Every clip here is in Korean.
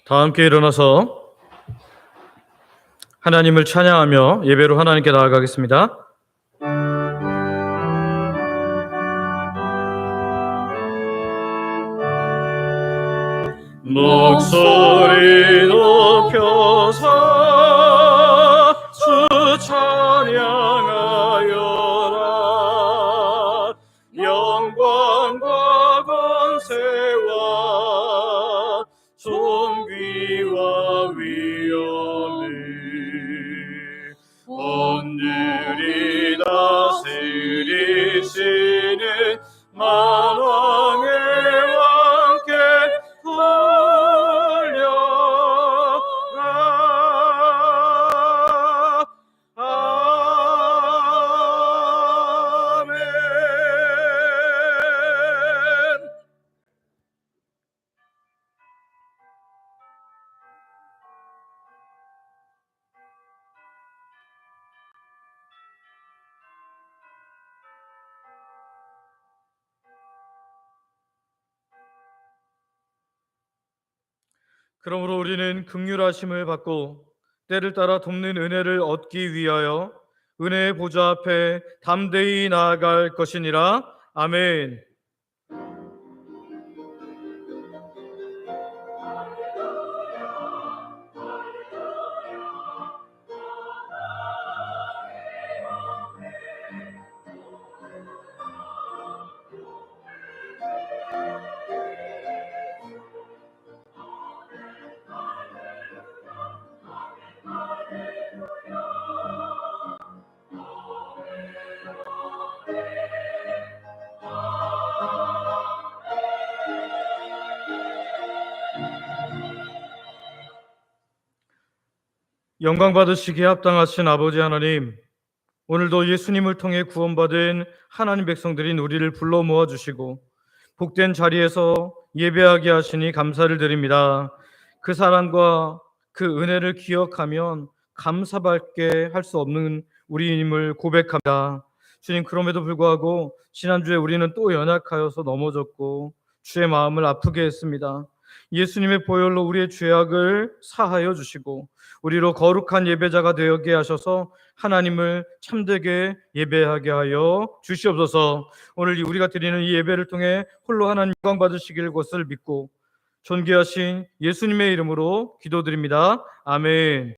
다 함께 일어나서 하나님을 찬양하며 예배로 하나님께 나아가겠습니다. 목소리 높여서 주 찬양하여라. 영광과 권세와 존귀와 위엄이 온늘이 다스리시는 만왕의 왕께 돌려라. 아멘. 그러므로 우리는 긍휼하심을 받고 때를 따라 돕는 은혜를 얻기 위하여 은혜의 보좌 앞에 담대히 나아갈 것이니라. 아멘. 영광 받으시기에 합당하신 아버지 하나님, 오늘도 예수님을 통해 구원받은 하나님 백성들인 우리를 불러 모아주시고 복된 자리에서 예배하게 하시니 감사를 드립니다. 그 사랑과 그 은혜를 기억하면 감사밖에 할 수 없는 우리임을 고백합니다. 주님, 그럼에도 불구하고 지난주에 우리는 또 연약하여서 넘어졌고 주의 마음을 아프게 했습니다. 예수님의 보혈로 우리의 죄악을 사하여 주시고 우리로 거룩한 예배자가 되게 하셔서 하나님을 참되게 예배하게 하여 주시옵소서. 오늘 우리가 드리는 이 예배를 통해 홀로 하나님 영광 받으시길 것을 믿고 존귀하신 예수님의 이름으로 기도드립니다. 아멘.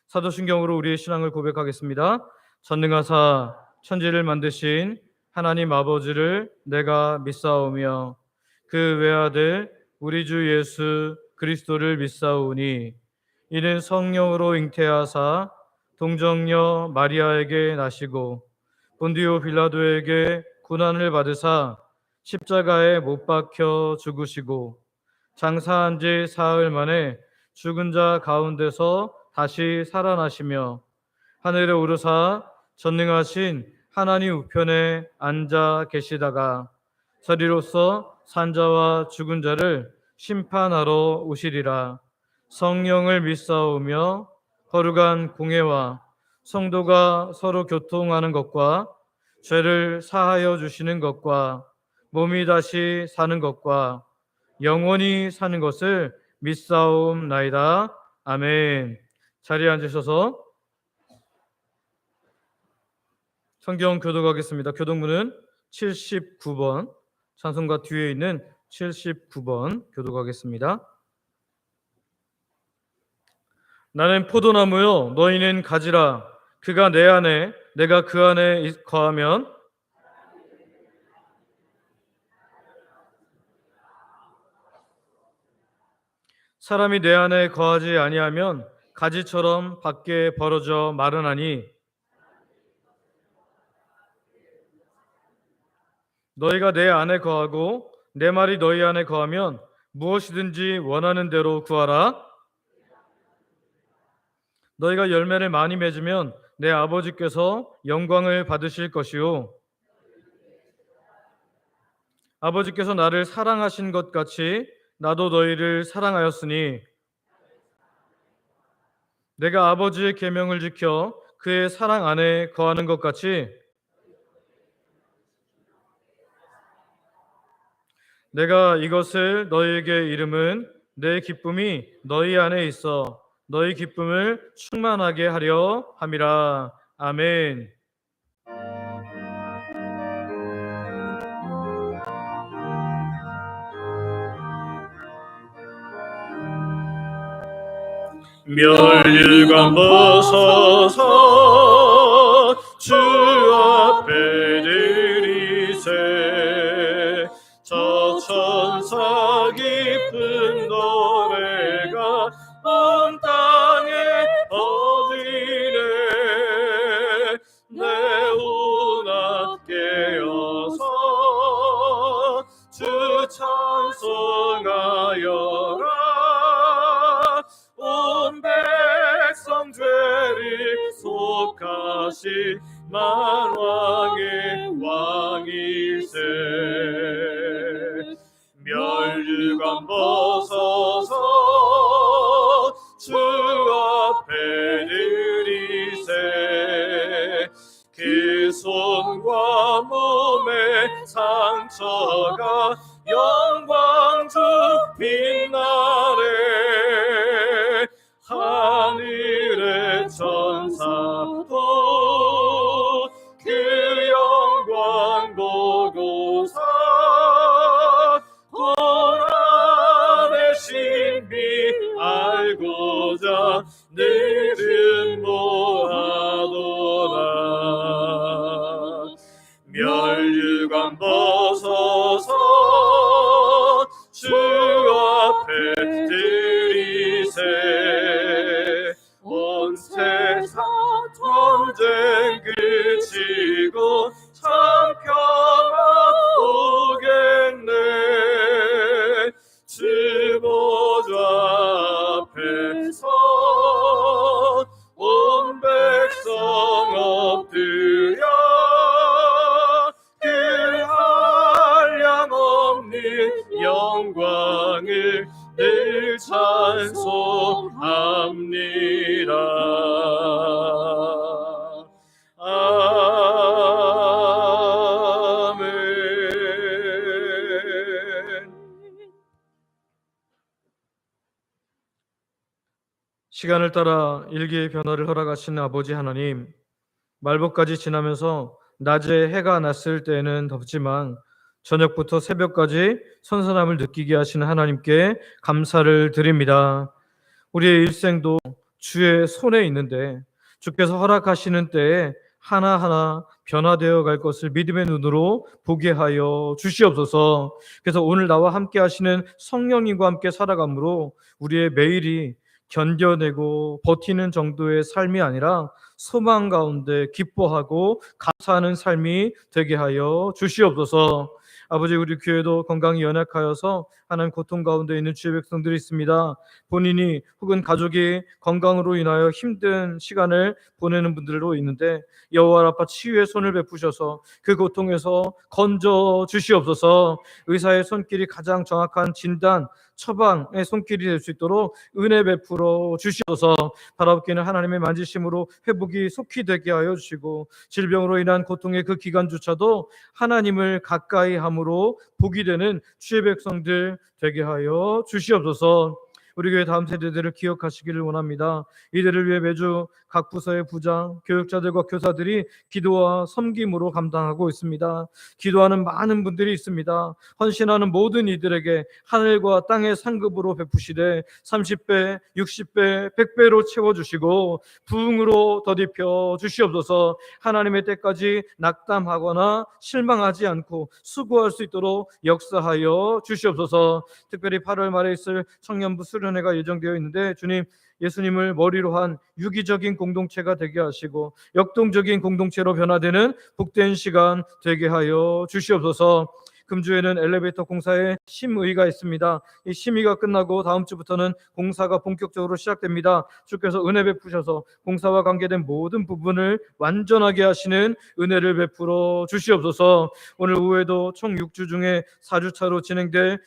사도신경으로 우리의 신앙을 고백하겠습니다. 전능하사 천지를 만드신 하나님 아버지를 내가 믿사오며 그 외아들 우리 주 예수 그리스도를 믿사오니 이는 성령으로 잉태하사 동정녀 마리아에게 나시고 본디오 빌라도에게 고난을 받으사 십자가에 못 박혀 죽으시고 장사한 지 사흘 만에 죽은 자 가운데서 다시 살아나시며 하늘에 오르사 전능하신 하나님 우편에 앉아 계시다가 저리로서 산자와 죽은 자를 심판하러 오시리라. 성령을 믿사오며 거룩한 공회와 성도가 서로 교통하는 것과 죄를 사하여 주시는 것과 몸이 다시 사는 것과 영원히 사는 것을 믿사옵나이다. 아멘. 자리에 앉으셔서 성경 교독하겠습니다. 교독문은 79번, 찬송가 뒤에 있는 79번 교독하겠습니다. 나는 포도나무요 너희는 가지라. 그가 내 안에 내가 그 안에 거하면 사람이 내 안에 거하지 아니하면 가지처럼 밖에 벌어져 마르나니 너희가 내 안에 거하고 내 말이 너희 안에 거하면 무엇이든지 원하는 대로 구하라. 너희가 열매를 많이 맺으면 내 아버지께서 영광을 받으실 것이요 아버지께서 나를 사랑하신 것 같이 나도 너희를 사랑하였으니 내가 아버지의 계명을 지켜 그의 사랑 안에 거하는 것 같이 내가 이것을 너희에게 이름은 내 기쁨이 너희 안에 있어 너희 기쁨을 충만하게 하려 함이라. 아멘. 멸류관 벗어서 주 앞에 드리세. 저 천사 깊은 노래가 온 땅에 퍼지네. 내 운하 깨어서 주 찬송하여라. 온 백성 죄를 속하신 만왕의 왕이세. 멸류관 벗어서 주 앞에 드리세. 그 손과 몸의 상처가 영광 주 빛나네. 하늘의 천사도 그 영광 보고서 고난의 신비 알고자 늘 음모하도다. 멸류관 벗어서 주 앞에 드리세. 온 세상 전쟁 그치고 참 평화 오겠네. 주 보좌 앞에서 온 백성 엎드려 그 한량 없는 영광을 늘 찬송합니다. 아멘. 시간을 따라 일기의 변화를 허락하시는 아버지 하나님, 말복까지 지나면서 낮에 해가 났을 때에는 덥지만 저녁부터 새벽까지 선선함을 느끼게 하시는 하나님께 감사를 드립니다. 우리의 일생도 주의 손에 있는데 주께서 허락하시는 때에 하나하나 변화되어 갈 것을 믿음의 눈으로 보게 하여 주시옵소서. 그래서 오늘 나와 함께 하시는 성령님과 함께 살아감으로 우리의 매일이 견뎌내고 버티는 정도의 삶이 아니라 소망 가운데 기뻐하고 감사하는 삶이 되게 하여 주시옵소서. 아버지, 우리 교회도 건강이 연약하여서 하나님 고통 가운데 있는 주의 백성들이 있습니다. 본인이 혹은 가족이 건강으로 인하여 힘든 시간을 보내는 분들도 있는데 여호와 라파 치유의 손을 베푸셔서 그 고통에서 건져 주시옵소서. 의사의 손길이 가장 정확한 진단 처방의 손길이 될 수 있도록 은혜 베풀어 주시옵소서. 바라옵기는 하나님의 만지심으로 회복이 속히 되게 하여 주시고 질병으로 인한 고통의 그 기간조차도 하나님을 가까이 함으로 복이 되는 주의 백성들 되게 하여 주시옵소서. 우리 교회 다음 세대들을 기억하시기를 원합니다. 이들을 위해 매주 각 부서의 부장, 교육자들과 교사들이 기도와 섬김으로 감당하고 있습니다. 기도하는 많은 분들이 있습니다. 헌신하는 모든 이들에게 하늘과 땅의 상급으로 베푸시되 30배, 60배, 100배로 채워주시고 부흥으로 덧입혀 주시옵소서. 하나님의 때까지 낙담하거나 실망하지 않고 수고할 수 있도록 역사하여 주시옵소서. 특별히 8월 말에 있을 청년부 수련회가 예정되어 있는데 주님, 예수님을 머리로 한 유기적인 공동체가 되게 하시고 역동적인 공동체로 변화되는 복된 시간 되게 하여 주시옵소서. 금주에는 엘리베이터 공사에 심의가 있습니다. 이 심의가 끝나고 다음 주부터는 공사가 본격적으로 시작됩니다. 주께서 은혜 베푸셔서 공사와 관계된 모든 부분을 완전하게 하시는 은혜를 베풀어 주시옵소서. 오늘 오후에도 총 6주 중에 4주차로 진행될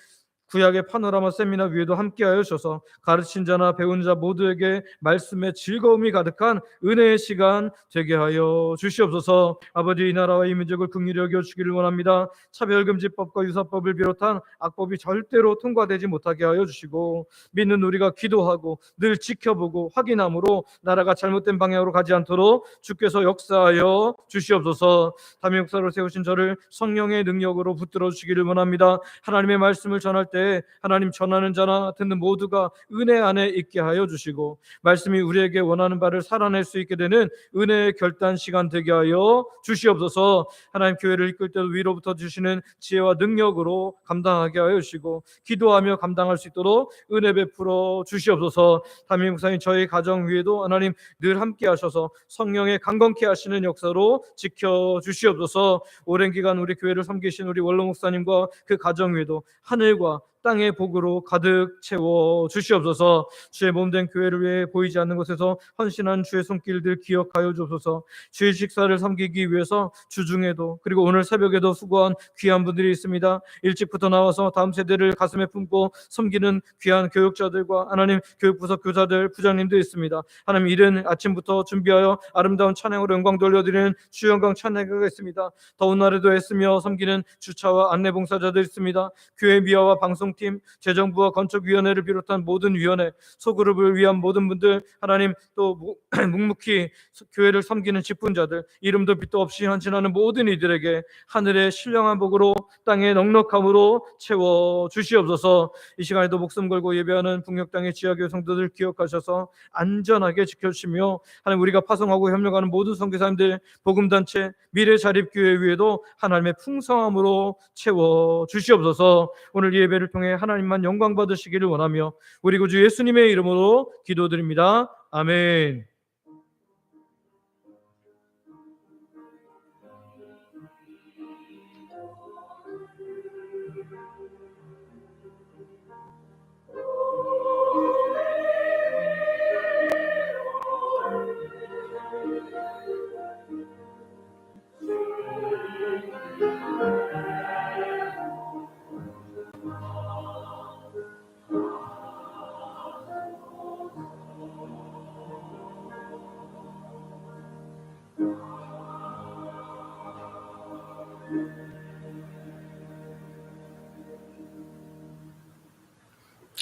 구약의 파노라마 세미나 위에도 함께하여 주셔서 가르친 자나 배운 자 모두에게 말씀의 즐거움이 가득한 은혜의 시간 되게 하여 주시옵소서. 아버지, 이 나라와 이 민족을 긍휼히 여겨 주기를 원합니다. 차별금지법과 유사법을 비롯한 악법이 절대로 통과되지 못하게 하여 주시고, 믿는 우리가 기도하고 늘 지켜보고 확인함으로 나라가 잘못된 방향으로 가지 않도록 주께서 역사하여 주시옵소서. 담임 목사로 세우신 저를 성령의 능력으로 붙들어 주시기를 원합니다. 하나님의 말씀을 전할 때 하나님, 전하는 자나 듣는 모두가 은혜 안에 있게 하여 주시고, 말씀이 우리에게 원하는 바를 살아낼 수 있게 되는 은혜의 결단 시간 되게 하여 주시옵소서. 하나님, 교회를 이끌 때도 위로부터 주시는 지혜와 능력으로 감당하게 하여 주시고, 기도하며 감당할 수 있도록 은혜 베풀어 주시옵소서. 담임 목사님, 저희 가정 위에도 하나님 늘 함께 하셔서 성령의 강건케 하시는 역사로 지켜 주시옵소서. 오랜 기간 우리 교회를 섬기신 우리 원로 목사님과 그 가정 위에도 하늘과 땅의 복으로 가득 채워 주시옵소서. 주의 몸된 교회를 위해 보이지 않는 곳에서 헌신한 주의 손길들 기억하여 주옵소서. 주의 식사를 섬기기 위해서 주중에도 그리고 오늘 새벽에도 수고한 귀한 분들이 있습니다. 일찍부터 나와서 다음 세대를 가슴에 품고 섬기는 귀한 교육자들과 하나님 교육부서 교사들, 부장님도 있습니다. 하나님, 이른 아침부터 준비하여 아름다운 찬양으로 영광 돌려드리는 주영광 찬양회가 있습니다. 더운 날에도 애쓰며 섬기는 주차와 안내봉사자들 있습니다. 교회 미화와 방송팀, 재정부와 건축위원회를 비롯한 모든 위원회, 소그룹을 위한 모든 분들, 하나님 또 묵묵히 교회를 섬기는 직분자들, 이름도 빛도 없이 헌신하는 모든 이들에게 하늘의 신령한 복으로 땅의 넉넉함으로 채워 주시옵소서. 이 시간에도 목숨 걸고 예배하는 북녘 땅의 지하교회 성도들 기억하셔서 안전하게 지켜주시며, 하나님 우리가 파송하고 협력하는 모든 선교사님들, 복음단체, 미래자립교회 위에도 하나님의 풍성함으로 채워 주시옵소서. 오늘 예배를 통해 하나님만 영광 받으시기를 원하며 우리 구주 예수님의 이름으로 기도드립니다. 아멘.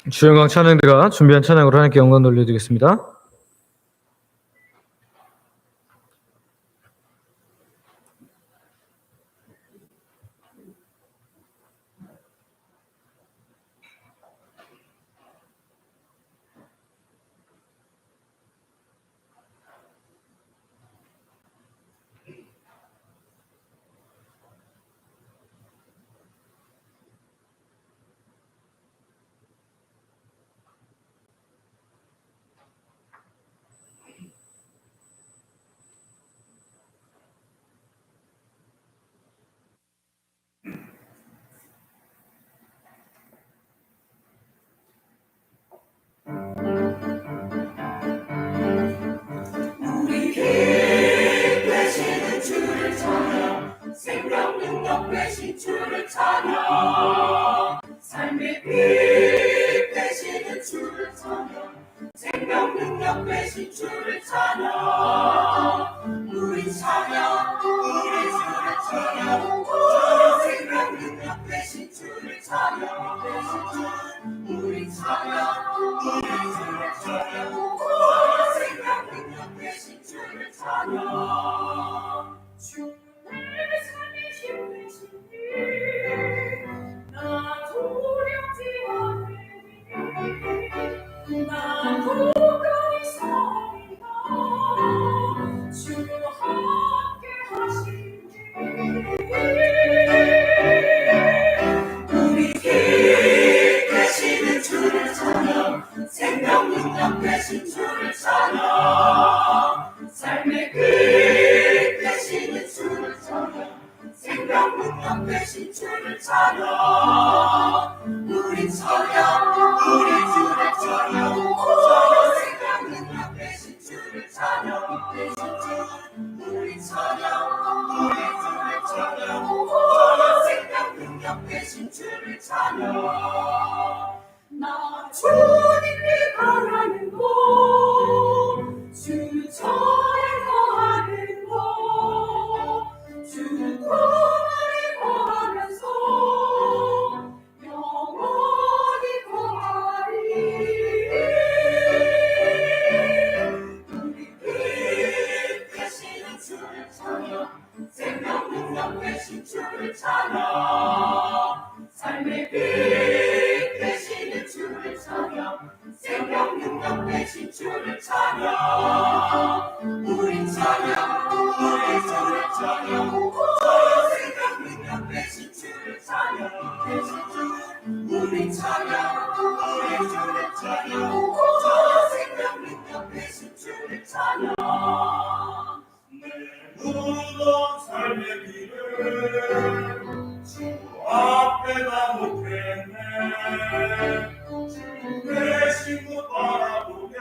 주영광 찬양대가 준비한 찬양으로 하나님께 영광 돌려드리겠습니다. 생명 능력 되신 주를 찬양, 삶의 빛 되시는 주를 찬양, 생명 능력 되신 주를 찬양, 우리 찬양, 우리 주를 찬양, 생명 능력 되신 주를 찬양, 우리 찬양, 우리 주를 찬양, 생명 능력 되신 주를 찬양. 내 삶의 힘 되시니 나 두렵지 않으니 나 굳건히 서리라 주 함께 하시니 우리 빛 되시는 주를 찬양, 생명 능력 되신 주를 찬양, 삶의 빛 되시는 주를 찬양, 생명 능력 되신 주를 찬양, 우리 찬양, 우리 주를 찬양, 생명 능력 되신 주를 찬양, 우리 찬양, 우리 주를 찬양, 생명 능력 되신 주를 찬양. 주님께 바라는 것, 주 전에 거하는 것, 주 품에 거하면서 영원히 거하리. 우리 빛 되시는 주를 찬양, 생명 능력 되신 주를 찬양, 삶의 빛 되시는 주를 찬양, 생명 능력 되신 주를 찬양. 우리 찬양, 우리 주를 찬양, 생명 능력 되신 주를 찬양, 우리 찬양, 우리 주를 찬양, 생명 능력 되신 주를 찬양. 내 무거운 삶의 길을 주 앞에다 놓겠네. 주 대신 것 바라보며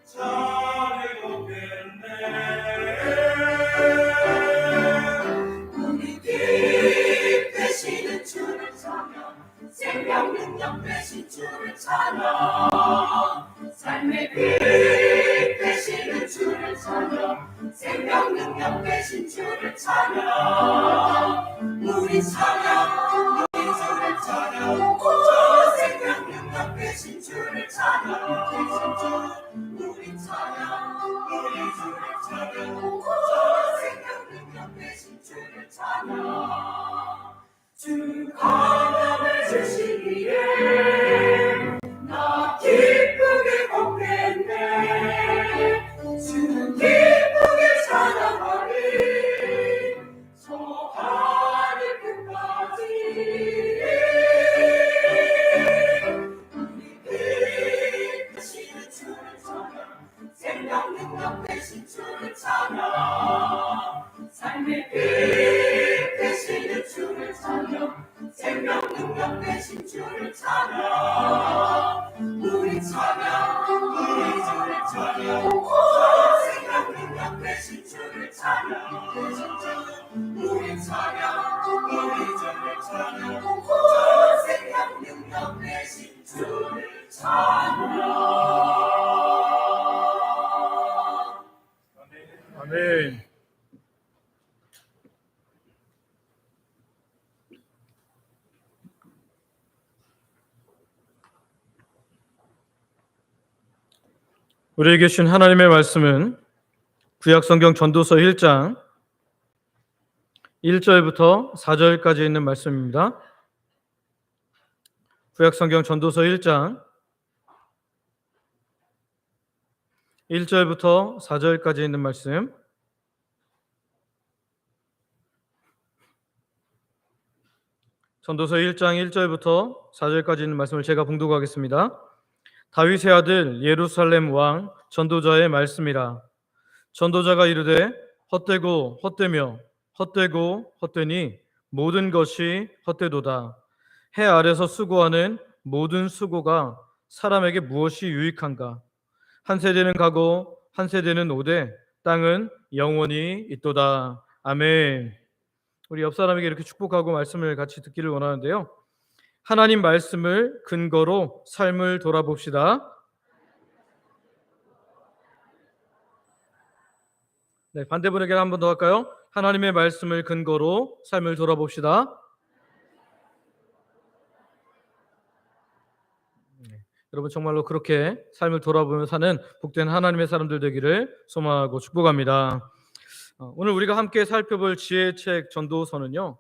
힘차게 걷겠네. 우리 빛 되시는 주를 찬양, 생명 능력 되신 주를 찬양, 삶의 빛 되시는 주를 찬양, 생명 능력 되신 주를 찬양. 우리 찬양, 우리 주를 찬양, 생명 능력 되신 주를 찬양, 우리 찬양, 우리 주를 찬양, 생명 능력 되신 주를 찬양. 주 감동을 주시기에 나 기쁘게 걷겠네. 주 기쁘게 찬양하리 저 하늘 끝까지. 우리 빛 되시는 주를 찬양, 생명 능력 되신 주를 찬양, 삶의 빛 되시는 주를 찬양, 생명 능력 되신 주를 찬양. 우리 찬양, 우리 주를 찬양, 생명 능력 되신 주를 찬양, 우리 찬양, 우리 주를 찬양, 생명 능력 되신 주를 찬양. 아멘. 우리에게 주신 하나님의 말씀은 구약성경 전도서 1장 1절부터 4절까지 있는 말씀입니다. 구약성경 전도서 1장 1절부터 4절까지 있는 말씀, 전도서 1장 1절부터 4절까지 있는 말씀을 제가 봉독하겠습니다. 다윗의 아들 예루살렘 왕 전도자의 말씀이라. 전도자가 이르되 헛되고 헛되며 헛되고 헛되니 모든 것이 헛되도다. 해 아래서 수고하는 모든 수고가 사람에게 무엇이 유익한가? 한 세대는 가고 한 세대는 오되 땅은 영원히 있도다. 아멘. 우리 옆 사람에게 이렇게 축복하고 말씀을 같이 듣기를 원하는데요. 하나님 말씀을 근거로 삶을 돌아봅시다. 네, 반대분에게 한 번 더 할까요? 하나님의 말씀을 근거로 삶을 돌아봅시다. 네, 여러분 정말로 그렇게 삶을 돌아보며 사는 복된 하나님의 사람들 되기를 소망하고 축복합니다. 오늘 우리가 함께 살펴볼 지혜의 책 전도서는요,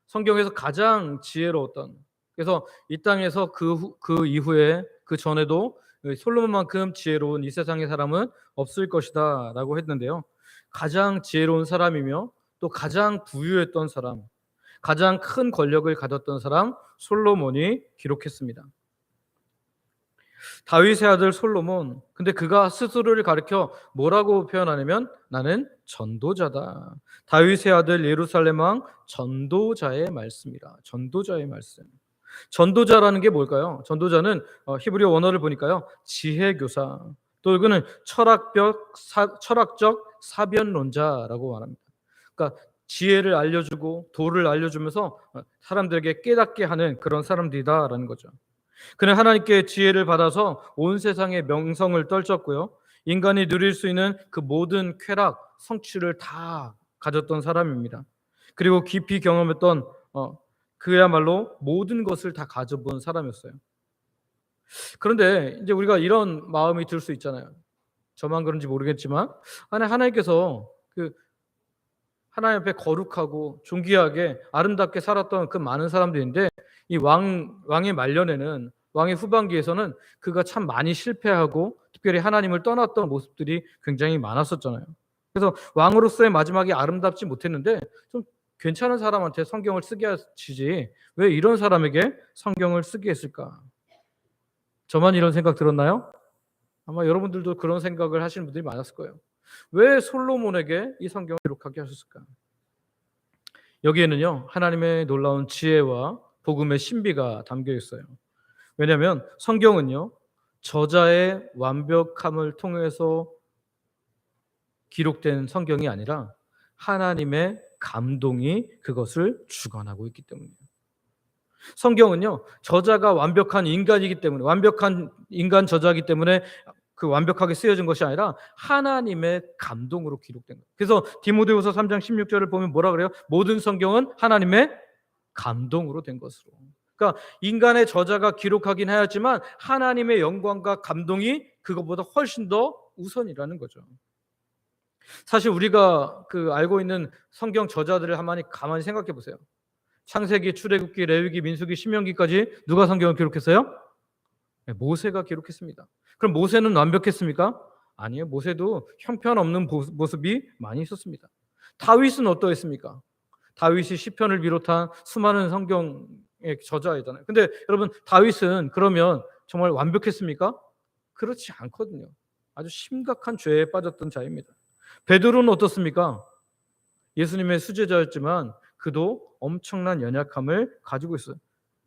성경에서 가장 지혜로웠던, 그래서 이 땅에서 그 이후에 그 전에도 솔로몬만큼 지혜로운 이 세상의 사람은 없을 것이다 라고 했는데요, 가장 지혜로운 사람이며 또 가장 부유했던 사람, 가장 큰 권력을 가졌던 사람 솔로몬이 기록했습니다. 다윗의 아들 솔로몬, 근데 그가 스스로를 가리켜 뭐라고 표현하냐면 나는 전도자다. 다윗의 아들 예루살렘 왕 전도자의 말씀이라. 전도자의 말씀. 전도자라는 게 뭘까요? 전도자는 히브리어 원어를 보니까요, 지혜교사, 또 이거는 철학적 사변론자라고 말합니다. 그러니까 지혜를 알려주고 도를 알려주면서 사람들에게 깨닫게 하는 그런 사람들이다라는 거죠. 그는 하나님께 지혜를 받아서 온 세상의 명성을 떨쳤고요. 인간이 누릴 수 있는 그 모든 쾌락, 성취를 다 가졌던 사람입니다. 그리고 깊이 경험했던 그야말로 모든 것을 다 가져본 사람이었어요. 그런데 이제 우리가 이런 마음이 들 수 있잖아요. 저만 그런지 모르겠지만 하나님께서 그 하나님 앞에 거룩하고 존귀하게 아름답게 살았던 그 많은 사람들인데 이 왕의 말년에는 왕의 후반기에서는 그가 참 많이 실패하고 특별히 하나님을 떠났던 모습들이 굉장히 많았었잖아요. 그래서 왕으로서의 마지막이 아름답지 못했는데 좀 괜찮은 사람한테 성경을 쓰게 하시지 왜 이런 사람에게 성경을 쓰게 했을까? 저만 이런 생각 들었나요? 아마 여러분들도 그런 생각을 하시는 분들이 많았을 거예요. 왜 솔로몬에게 이 성경을 기록하게 하셨을까? 여기에는요, 하나님의 놀라운 지혜와 복음의 신비가 담겨 있어요. 왜냐하면 성경은요, 저자의 완벽함을 통해서 기록된 성경이 아니라 하나님의 감동이 그것을 주관하고 있기 때문이에요. 성경은요, 저자가 완벽한 인간이기 때문에, 완벽한 인간 저자이기 때문에 그 완벽하게 쓰여진 것이 아니라 하나님의 감동으로 기록된 거예요. 그래서 디모데후서 3장 16절을 보면 뭐라 그래요? 모든 성경은 하나님의 감동으로 된 것으로. 그러니까 인간의 저자가 기록하긴 하였지만 하나님의 영광과 감동이 그것보다 훨씬 더 우선이라는 거죠. 사실 우리가 알고 있는 성경 저자들을 한번 가만히 생각해 보세요. 창세기, 출애굽기, 레위기, 민수기, 신명기까지 누가 성경을 기록했어요? 네, 모세가 기록했습니다. 그럼 모세는 완벽했습니까? 아니에요. 모세도 형편없는 모습이 많이 있었습니다. 다윗은 어떠했습니까? 다윗이 시편을 비롯한 수많은 성경의 저자이잖아요. 근데 여러분 다윗은 그러면 정말 완벽했습니까? 그렇지 않거든요. 아주 심각한 죄에 빠졌던 자입니다. 베드로는 어떻습니까? 예수님의 수제자였지만 그도 엄청난 연약함을 가지고 있어요.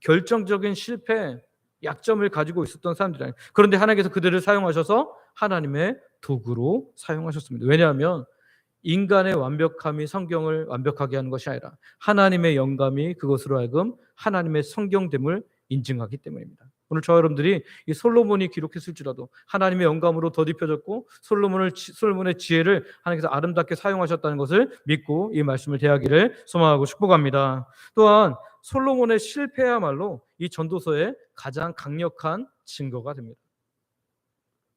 결정적인 실패, 약점을 가지고 있었던 사람들이에요. 그런데 하나님께서 그들을 사용하셔서 하나님의 도구로 사용하셨습니다. 왜냐하면 인간의 완벽함이 성경을 완벽하게 하는 것이 아니라 하나님의 영감이 그것으로 하여금 하나님의 성경됨을 인증하기 때문입니다. 오늘 저와 여러분들이 이 솔로몬이 기록했을지라도 하나님의 영감으로 덧입혀졌고 솔로몬의 지혜를 하나님께서 아름답게 사용하셨다는 것을 믿고 이 말씀을 대하기를 소망하고 축복합니다. 또한 솔로몬의 실패야말로 이 전도서의 가장 강력한 증거가 됩니다.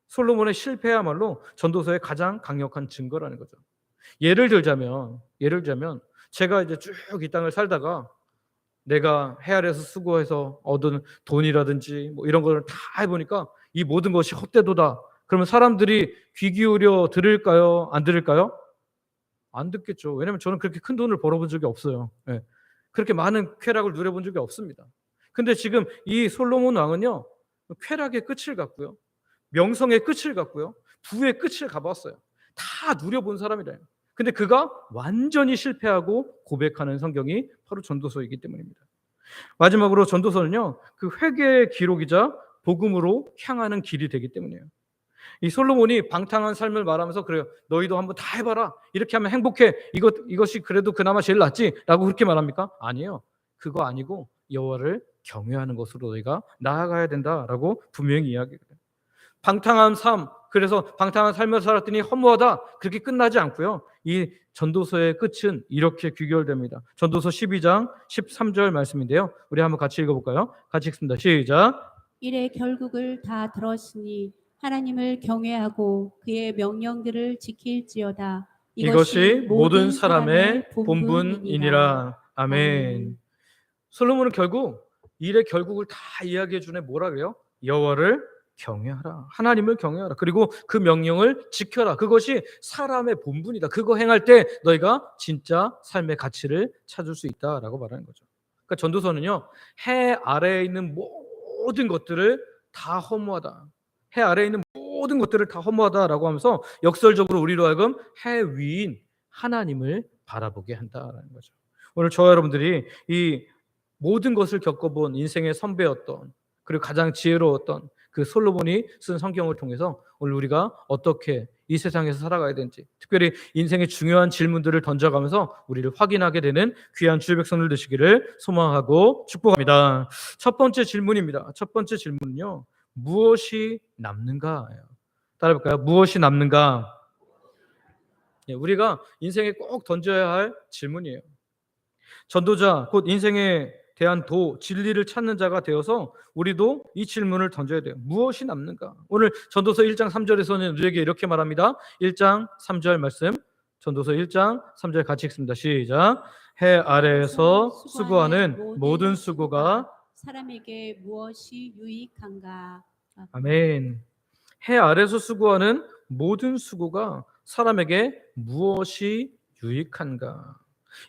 솔로몬의 실패야말로 전도서의 가장 강력한 증거라는 거죠. 예를 들자면 제가 이제 쭉 이 땅을 살다가 내가 헤아려서 수고해서 얻은 돈이라든지 뭐 이런 거를 다 해보니까 이 모든 것이 헛되도다. 그러면 사람들이 귀 기울여 들을까요? 안 들을까요? 안 듣겠죠. 왜냐하면 저는 그렇게 큰 돈을 벌어본 적이 없어요. 예. 그렇게 많은 쾌락을 누려본 적이 없습니다. 근데 지금 이 솔로몬 왕은요, 쾌락의 끝을 갔고요, 명성의 끝을 갔고요, 부의 끝을 가봤어요. 다 누려본 사람이래요. 근데 그가 완전히 실패하고 고백하는 성경이 바로 전도서이기 때문입니다. 마지막으로 전도서는요, 그 회개의 기록이자 복음으로 향하는 길이 되기 때문이에요. 이 솔로몬이 방탕한 삶을 말하면서 그래요. 너희도 한번 다 해봐라. 이렇게 하면 행복해. 이것이 그래도 그나마 제일 낫지라고 그렇게 말합니까? 아니에요. 그거 아니고 여호와를 경외하는 것으로 너희가 나아가야 된다라고 분명히 이야기해요. 방탕한 삶, 그래서 방탕한 삶을 살았더니 허무하다. 그렇게 끝나지 않고요. 이 전도서의 끝은 이렇게 귀결됩니다. 전도서 12장 13절 말씀인데요. 우리 한번 같이 읽어볼까요? 같이 읽습니다. 시작. 이래 결국을 다 들었으니 하나님을 경외하고 그의 명령들을 지킬지어다. 이것이 모든 사람의 본분이니라. 아멘. 솔로몬은 결국 일의 결국을 다 이야기해 주네. 뭐라 그래요? 여호와를 경외하라. 하나님을 경외하라. 그리고 그 명령을 지켜라. 그것이 사람의 본분이다. 그거 행할 때 너희가 진짜 삶의 가치를 찾을 수 있다라고 말하는 거죠. 그러니까 전도서는요, 해 아래에 있는 모든 것들을 다 허무하다. 해 아래에 있는 모든 것들을 다 허무하다라고 하면서 역설적으로 우리로 하여금 해 위인 하나님을 바라보게 한다라는 거죠. 오늘 저와 여러분들이 이 모든 것을 겪어본 인생의 선배였던, 그리고 가장 지혜로웠던, 그 솔로몬이 쓴 성경을 통해서 오늘 우리가 어떻게 이 세상에서 살아가야 되는지, 특별히 인생의 중요한 질문들을 던져가면서 우리를 확인하게 되는 귀한 주의 백성들 되시기를 소망하고 축복합니다. 첫 번째 질문입니다. 첫 번째 질문은요, 무엇이 남는가예요. 따라해볼까요? 무엇이 남는가? 예, 우리가 인생에 꼭 던져야 할 질문이에요. 전도자, 곧 인생에 대한 진리를 찾는 자가 되어서 우리도 이 질문을 던져야 돼요. 무엇이 남는가? 오늘 전도서 1장 3절에서는 우리에게 이렇게 말합니다. 1장 3절 말씀, 전도서 1장 3절 같이 읽습니다. 시작. 해 아래에서 수고하는 모든 수고가 사람에게 무엇이 유익한가? 아멘. 해 아래에서 수고하는 모든 수고가 사람에게 무엇이 유익한가?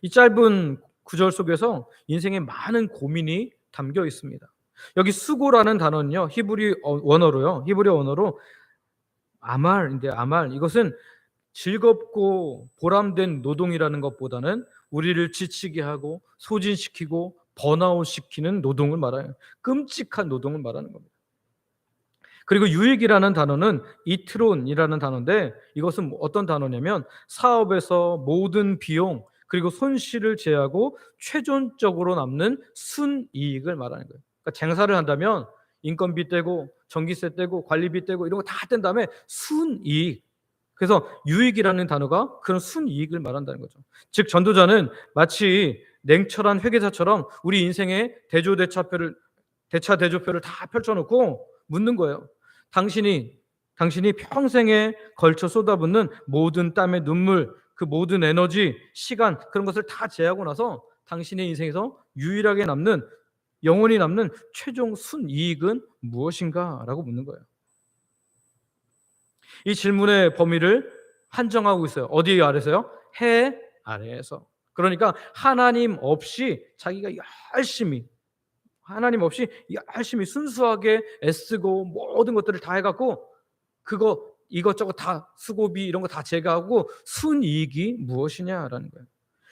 이 짧은 구절 속에서 인생의 많은 고민이 담겨 있습니다. 여기 수고라는 단어는요, 히브리 원어로 아말인데, 아말, 이것은 즐겁고 보람된 노동이라는 것보다는 우리를 지치게 하고 소진시키고 번아웃 시키는 노동을 말해요. 끔찍한 노동을 말하는 겁니다. 그리고 유익이라는 단어는 이트론이라는 단어인데, 이것은 어떤 단어냐면 사업에서 모든 비용 그리고 손실을 제하고 최종적으로 남는 순이익을 말하는 거예요. 그러니까 장사를 한다면 인건비 떼고 전기세 떼고 관리비 떼고 이런 거 다 뗀 다음에 순이익. 그래서 유익이라는 단어가 그런 순이익을 말한다는 거죠. 즉 전도자는 마치 냉철한 회계사처럼 우리 인생의 대조표를 다 펼쳐놓고 묻는 거예요. 당신이 평생에 걸쳐 쏟아붓는 모든 땀의 눈물, 그 모든 에너지, 시간, 그런 것을 다 제하고 나서 당신의 인생에서 유일하게 남는, 영원히 남는 최종 순이익은 무엇인가? 라고 묻는 거예요. 이 질문의 범위를 한정하고 있어요. 어디 아래서요? 해 아래에서. 그러니까 하나님 없이 자기가 하나님 없이 열심히 순수하게 애쓰고 모든 것들을 다 해갖고 그거 이것저것 다 수고비 이런 거 다 제거하고 순이익이 무엇이냐라는 거예요.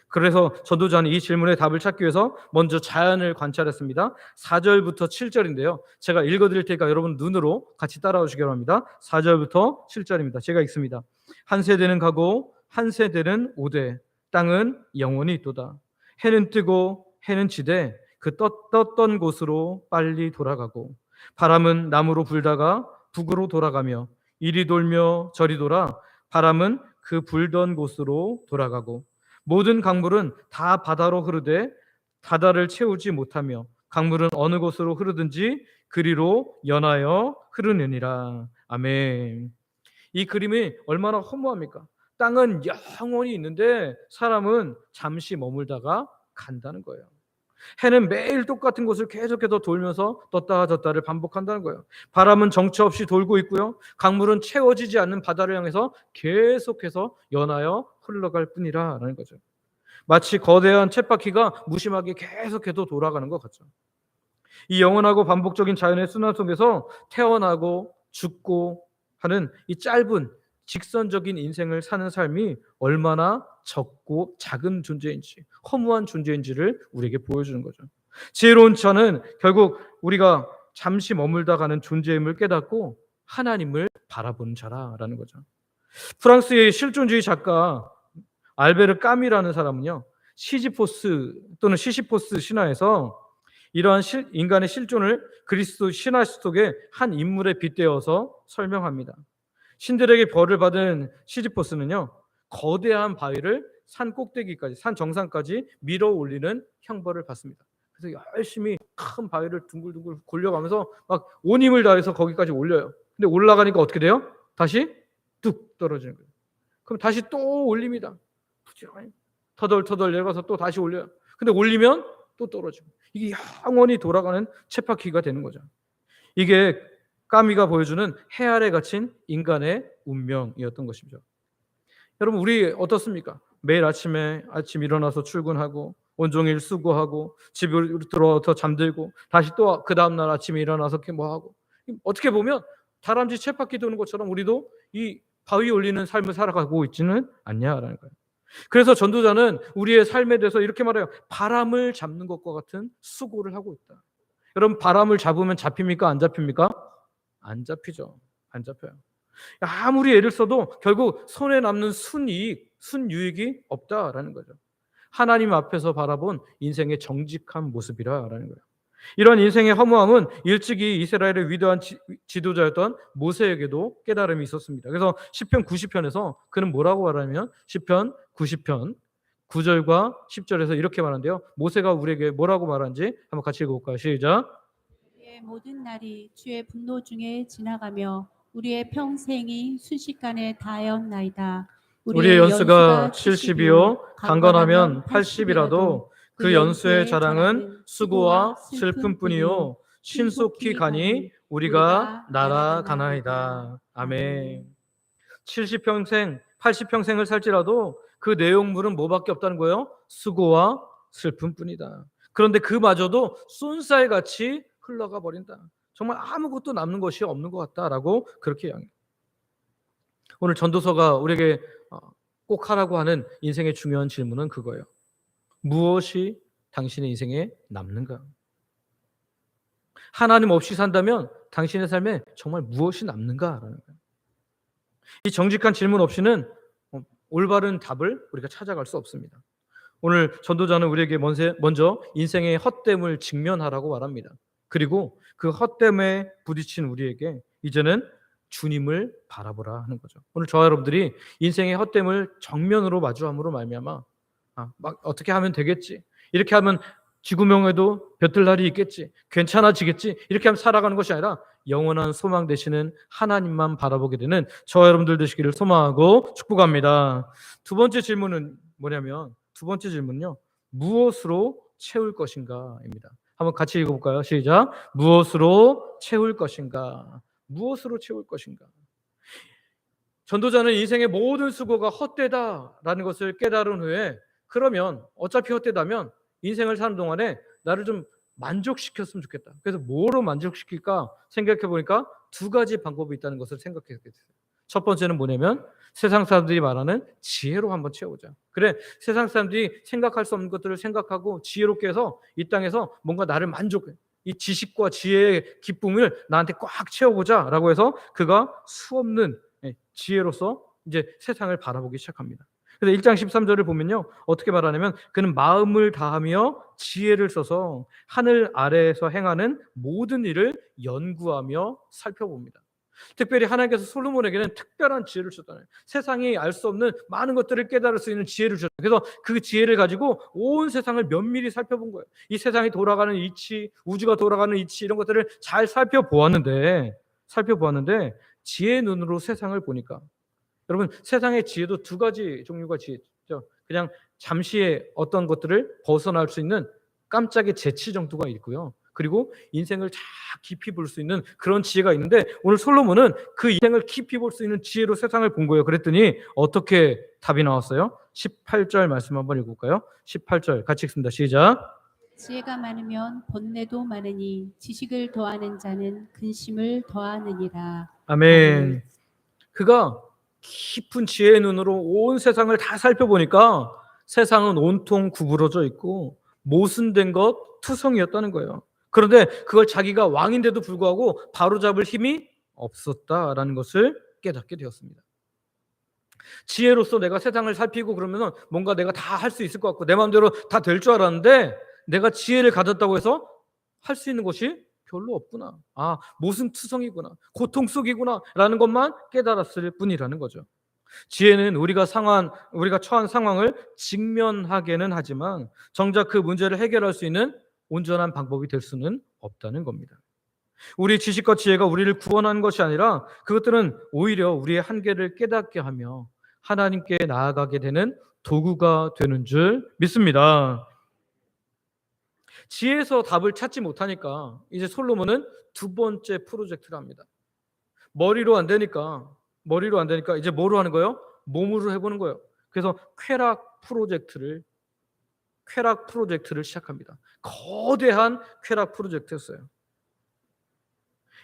그래서 전도자는 이 질문의 답을 찾기 위해서 먼저 자연을 관찰했습니다. 4절부터 7절인데요. 제가 읽어드릴 테니까 여러분 눈으로 같이 따라오시기 바랍니다. 4절부터 7절입니다. 제가 읽습니다. 한 세대는 가고 한 세대는 오되 땅은 영원히 있도다. 해는 뜨고 해는 지되 그 떴던 곳으로 빨리 돌아가고 바람은 남으로 불다가 북으로 돌아가며 이리 돌며 저리 돌아 바람은 그 불던 곳으로 돌아가고 모든 강물은 다 바다로 흐르되 바다를 채우지 못하며 강물은 어느 곳으로 흐르든지 그리로 연하여 흐르느니라. 아멘. 이 그림이 얼마나 허무합니까? 땅은 영원히 있는데 사람은 잠시 머물다가 간다는 거예요. 해는 매일 똑같은 곳을 계속해서 돌면서 떴다 졌다를 반복한다는 거예요. 바람은 정처 없이 돌고 있고요. 강물은 채워지지 않는 바다를 향해서 계속해서 연하여 흘러갈 뿐이라는 거죠. 마치 거대한 쳇바퀴가 무심하게 계속해서 돌아가는 것 같죠. 이 영원하고 반복적인 자연의 순환 속에서 태어나고 죽고 하는 이 짧은 직선적인 인생을 사는 삶이 얼마나 적고 작은 존재인지, 허무한 존재인지를 우리에게 보여주는 거죠. 지혜로운 자는 결국 우리가 잠시 머물다 가는 존재임을 깨닫고 하나님을 바라보는 자라는 거죠. 프랑스의 실존주의 작가 알베르 까미라는 사람은요, 시지포스 또는 시시포스 신화에서 이러한 인간의 실존을 그리스도 신화 속의 한 인물에 빗대어서 설명합니다. 신들에게 벌을 받은 시지포스는요, 거대한 바위를 산 꼭대기까지, 산 정상까지 밀어 올리는 형벌을 받습니다. 그래서 열심히 큰 바위를 둥글둥글 굴려가면서 막 온 힘을 다해서 거기까지 올려요. 근데 올라가니까 어떻게 돼요? 다시 뚝 떨어지는 거예요. 그럼 다시 또 올립니다. 부지런히 터덜터덜 내려가서 또 다시 올려요. 근데 올리면 또 떨어지고, 이게 영원히 돌아가는 쳇바퀴가 되는 거죠. 이게 까미가 보여주는 해 아래 갇힌 인간의 운명이었던 것이죠. 여러분, 우리 어떻습니까? 매일 아침 일어나서 출근하고 온종일 수고하고 집에 들어와서 잠들고 다시 또 그 다음날 아침에 일어나서 하고, 어떻게 보면 다람쥐 쳇바퀴 도는 것처럼 우리도 이 바위 올리는 삶을 살아가고 있지는 않냐라는 거예요. 그래서 전도자는 우리의 삶에 대해서 이렇게 말해요. 바람을 잡는 것과 같은 수고를 하고 있다. 여러분, 바람을 잡으면 잡힙니까? 안 잡힙니까? 안 잡히죠. 안 잡혀요. 아무리 애를 써도 결국 손에 남는 순이익이 없다라는 거죠. 하나님 앞에서 바라본 인생의 정직한 모습이라는 거예요. 이런 인생의 허무함은 일찍이 이스라엘의 위대한 지도자였던 모세에게도 깨달음이 있었습니다. 그래서 시편 90편에서 그는 뭐라고 말하냐면 시편 90편 9절과 10절에서 이렇게 말하는데요. 모세가 우리에게 뭐라고 말하는지 한번 같이 읽어볼까요? 시작. 우리의 모든 날이 주의 분노 중에 지나가며 우리의 평생이 순식간에 다하였나이다. 우리의 연수가 70이요 강건하면 80이라도 그 연수의 자랑은 수고와 슬픔뿐이요 신속히 가니 우리가 날아가나이다. 아멘. 70평생 80평생을 살지라도 그 내용물은 뭐밖에 없다는 거예요? 수고와 슬픔뿐이다. 그런데 그마저도 쏜살같이 흘러가 버린다. 정말 아무것도 남는 것이 없는 것 같다라고 그렇게 이야기해요. 오늘 전도서가 우리에게 꼭 하라고 하는 인생의 중요한 질문은 그거예요. 무엇이 당신의 인생에 남는가? 하나님 없이 산다면 당신의 삶에 정말 무엇이 남는가라는 거예요. 이 정직한 질문 없이는 올바른 답을 우리가 찾아갈 수 없습니다. 오늘 전도자는 우리에게 먼저 인생의 헛됨을 직면하라고 말합니다. 그리고 그 헛됨에 부딪힌 우리에게 이제는 주님을 바라보라 하는 거죠. 오늘 저와 여러분들이 인생의 헛됨을 정면으로 마주함으로 말미암아 막 어떻게 하면 되겠지, 이렇게 하면 지구명에도 볕들 날이 있겠지, 괜찮아지겠지, 이렇게 하면 살아가는 것이 아니라 영원한 소망 되시는 하나님만 바라보게 되는 저와 여러분들 되시기를 소망하고 축복합니다. 두 번째 질문은 뭐냐면 무엇으로 채울 것인가입니다. 한번 같이 읽어볼까요? 시작. 무엇으로 채울 것인가? 무엇으로 채울 것인가? 전도자는 인생의 모든 수고가 헛되다라는 것을 깨달은 후에 그러면 어차피 헛되다면 인생을 사는 동안에 나를 좀 만족시켰으면 좋겠다. 그래서 뭐로 만족시킬까 생각해 보니까 두 가지 방법이 있다는 것을 생각하게 됐어요. 첫 번째는 뭐냐면 세상 사람들이 말하는 지혜로 한번 채우자. 그래, 세상 사람들이 생각할 수 없는 것들을 생각하고 지혜롭게 해서 이 땅에서 뭔가 나를 만족해. 이 지식과 지혜의 기쁨을 나한테 꽉 채워보자라고 해서 그가 수없는 지혜로서 이제 세상을 바라보기 시작합니다. 그래서 1장 13절을 보면요, 어떻게 말하냐면 그는 마음을 다하며 지혜를 써서 하늘 아래에서 행하는 모든 일을 연구하며 살펴봅니다. 특별히 하나님께서 솔로몬에게는 특별한 지혜를 주셨잖아요. 세상이 알 수 없는 많은 것들을 깨달을 수 있는 지혜를 주셨어요. 그래서 그 지혜를 가지고 온 세상을 면밀히 살펴본 거예요. 이 세상이 돌아가는 이치, 우주가 돌아가는 이치, 이런 것들을 잘 살펴보았는데 지혜의 눈으로 세상을 보니까, 여러분, 세상의 지혜도 두 가지 종류가 지혜죠. 그냥 잠시의 어떤 것들을 벗어날 수 있는 깜짝의 재치 정도가 있고요. 그리고 인생을 다 깊이 볼 수 있는 그런 지혜가 있는데, 오늘 솔로몬은 그 인생을 깊이 볼 수 있는 지혜로 세상을 본 거예요. 그랬더니 어떻게 답이 나왔어요? 18절 말씀 한번 읽어볼까요? 18절 같이 읽습니다. 시작. 지혜가 많으면 번뇌도 많으니 지식을 더하는 자는 근심을 더하느니라. 아멘. 그가 깊은 지혜의 눈으로 온 세상을 다 살펴보니까 세상은 온통 구부러져 있고 모순된 것 투성이었다는 거예요. 그런데 그걸 자기가 왕인데도 불구하고 바로잡을 힘이 없었다라는 것을 깨닫게 되었습니다. 지혜로서 내가 세상을 살피고 그러면 뭔가 내가 다 할 수 있을 것 같고 내 마음대로 다 될 줄 알았는데, 내가 지혜를 가졌다고 해서 할 수 있는 것이 별로 없구나. 모순투성이구나. 고통 속이구나. 라는 것만 깨달았을 뿐이라는 거죠. 지혜는 우리가 처한 상황을 직면하게는 하지만 정작 그 문제를 해결할 수 있는 온전한 방법이 될 수는 없다는 겁니다. 우리 지식과 지혜가 우리를 구원하는 것이 아니라 그것들은 오히려 우리의 한계를 깨닫게 하며 하나님께 나아가게 되는 도구가 되는 줄 믿습니다. 지혜에서 답을 찾지 못하니까 이제 솔로몬은 두 번째 프로젝트를 합니다. 머리로 안 되니까 이제 뭐로 하는 거예요? 몸으로 해보는 거예요. 그래서 쾌락 프로젝트를 시작합니다. 거대한 쾌락 프로젝트였어요.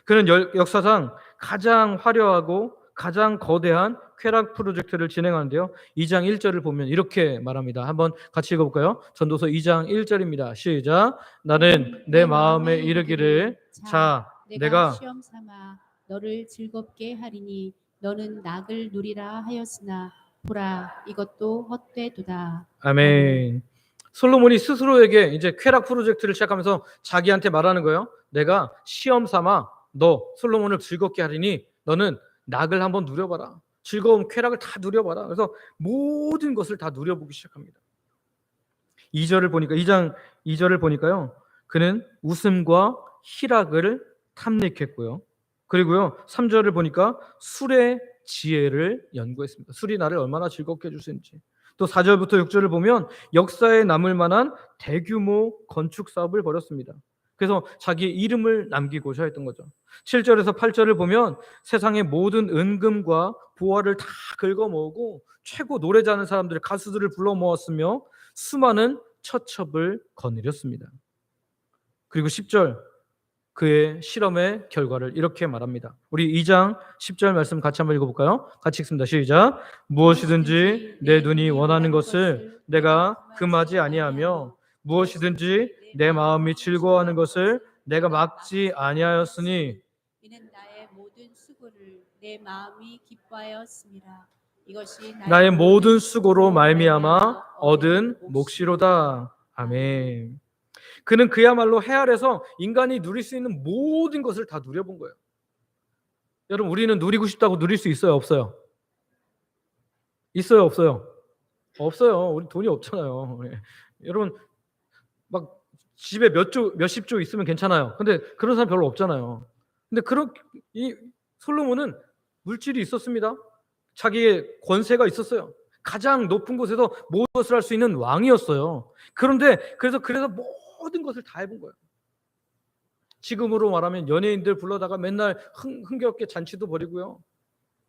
그는 역사상 가장 화려하고 가장 거대한 쾌락 프로젝트를 진행하는데요. 2장 1절을 보면 이렇게 말합니다. 한번 같이 읽어볼까요? 전도서 2장 1절입니다. 시작. 나는 내 마음에 이르기를 자, 내가 시험 삼아 너를 즐겁게 하리니 너는 낙을 누리라 하였으나 보라 이것도 헛되도다. 아멘. 솔로몬이 스스로에게 이제 쾌락 프로젝트를 시작하면서 자기한테 말하는 거예요. 내가 시험 삼아 너 솔로몬을 즐겁게 하리니 너는 낙을 한번 누려봐라. 즐거움, 쾌락을 다 누려봐라. 그래서 모든 것을 다 누려보기 시작합니다. 2절을 보니까 2장 2절을 보니까요. 그는 웃음과 희락을 탐닉했고요. 그리고요. 3절을 보니까 술의 지혜를 연구했습니다. 술이 나를 얼마나 즐겁게 해줄 수 있는지. 또 4절부터 6절을 보면 역사에 남을 만한 대규모 건축 사업을 벌였습니다. 그래서 자기의 이름을 남기고자 했던 거죠. 7절에서 8절을 보면 세상의 모든 은금과 보화를 다 긁어모으고 최고 노래 잘하는 사람들, 가수들을 불러 모았으며 수많은 처첩을 거느렸습니다. 그리고 10절 그의 실험의 결과를 이렇게 말합니다. 우리 2장 10절 말씀 같이 한번 읽어볼까요? 같이 읽습니다. 시작. 무엇이든지 내 눈이 원하는 것을 내가 금하지 아니하며 무엇이든지 내 마음이 즐거워하는 것을 내가 막지 아니하였으니 이는 나의 모든 수고를 내 마음이 기뻐하였습니다. 이것이 나의 모든 수고로 말미암아 얻은 몫이로다. 아멘. 그는 그야말로 해 아래서 인간이 누릴 수 있는 모든 것을 다 누려본 거예요. 여러분, 우리는 누리고 싶다고 누릴 수 있어요, 없어요? 있어요, 없어요? 없어요. 우리 돈이 없잖아요. 예. 여러분, 막 집에 몇십 조 있으면 괜찮아요. 근데 그런 사람 별로 없잖아요. 근데 이 솔로몬은 물질이 있었습니다. 자기의 권세가 있었어요. 가장 높은 곳에서 모든 것을 할 수 있는 왕이었어요. 그런데 그래서 모든 것을 다 해본 거예요. 지금으로 말하면 연예인들 불러다가 맨날 흥겹게 잔치도 벌이고요.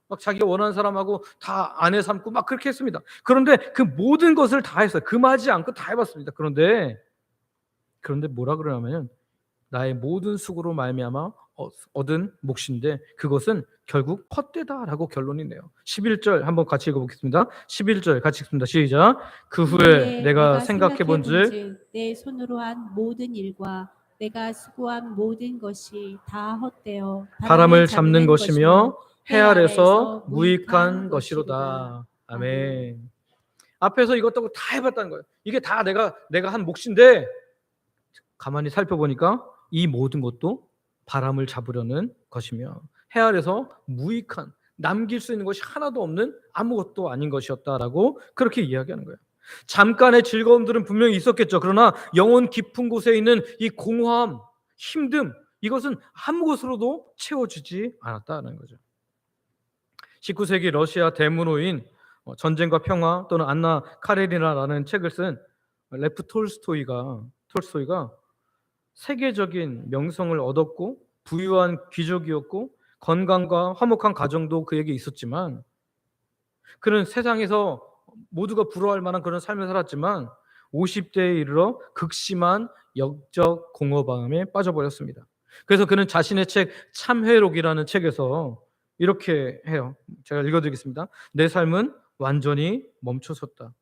막 자기가 원하는 사람하고 다 아내 삼고 막 그렇게 했습니다. 그런데 그 모든 것을 다 했어요. 금하지 않고 다 해봤습니다. 그런데 뭐라 그러냐면 나의 모든 수고로 말미암아 얻은 몫인데 그것은 결국 헛되다라고 결론이 내요. 11절 한번 같이 읽어보겠습니다. 11절 같이 읽습니다. 시작. 그 후에 내가 생각해본즉 내 손으로 한 모든 일과 내가 수고한 모든 것이 다 헛되어 바람을 잡는 것이며 해 아래서 무익한 것이로다. 아멘. 앞에서 이것저것 다 해봤다는 거예요. 이게 다 내가 한 몫인데 가만히 살펴보니까 이 모든 것도 바람을 잡으려는 것이며 해 아래서 무익한, 남길 수 있는 것이 하나도 없는 아무것도 아닌 것이었다라고 그렇게 이야기하는 거예요. 잠깐의 즐거움들은 분명히 있었겠죠. 그러나 영혼 깊은 곳에 있는 이 공허함, 힘듦, 이것은 아무것으로도 채워지지 않았다는 거죠. 19세기 러시아 대문호인 전쟁과 평화 또는 안나 카레리나라는 책을 쓴 레프 톨스토이가 세계적인 명성을 얻었고 부유한 귀족이었고 건강과 화목한 가정도 그에게 있었지만 그는 세상에서 모두가 부러워할 만한 그런 삶을 살았지만 50대에 이르러 극심한 영적 공허감에 빠져버렸습니다. 그래서 그는 자신의 책 참회록이라는 책에서 이렇게 해요. 제가 읽어드리겠습니다. 내 삶은 완전히 멈춰섰다.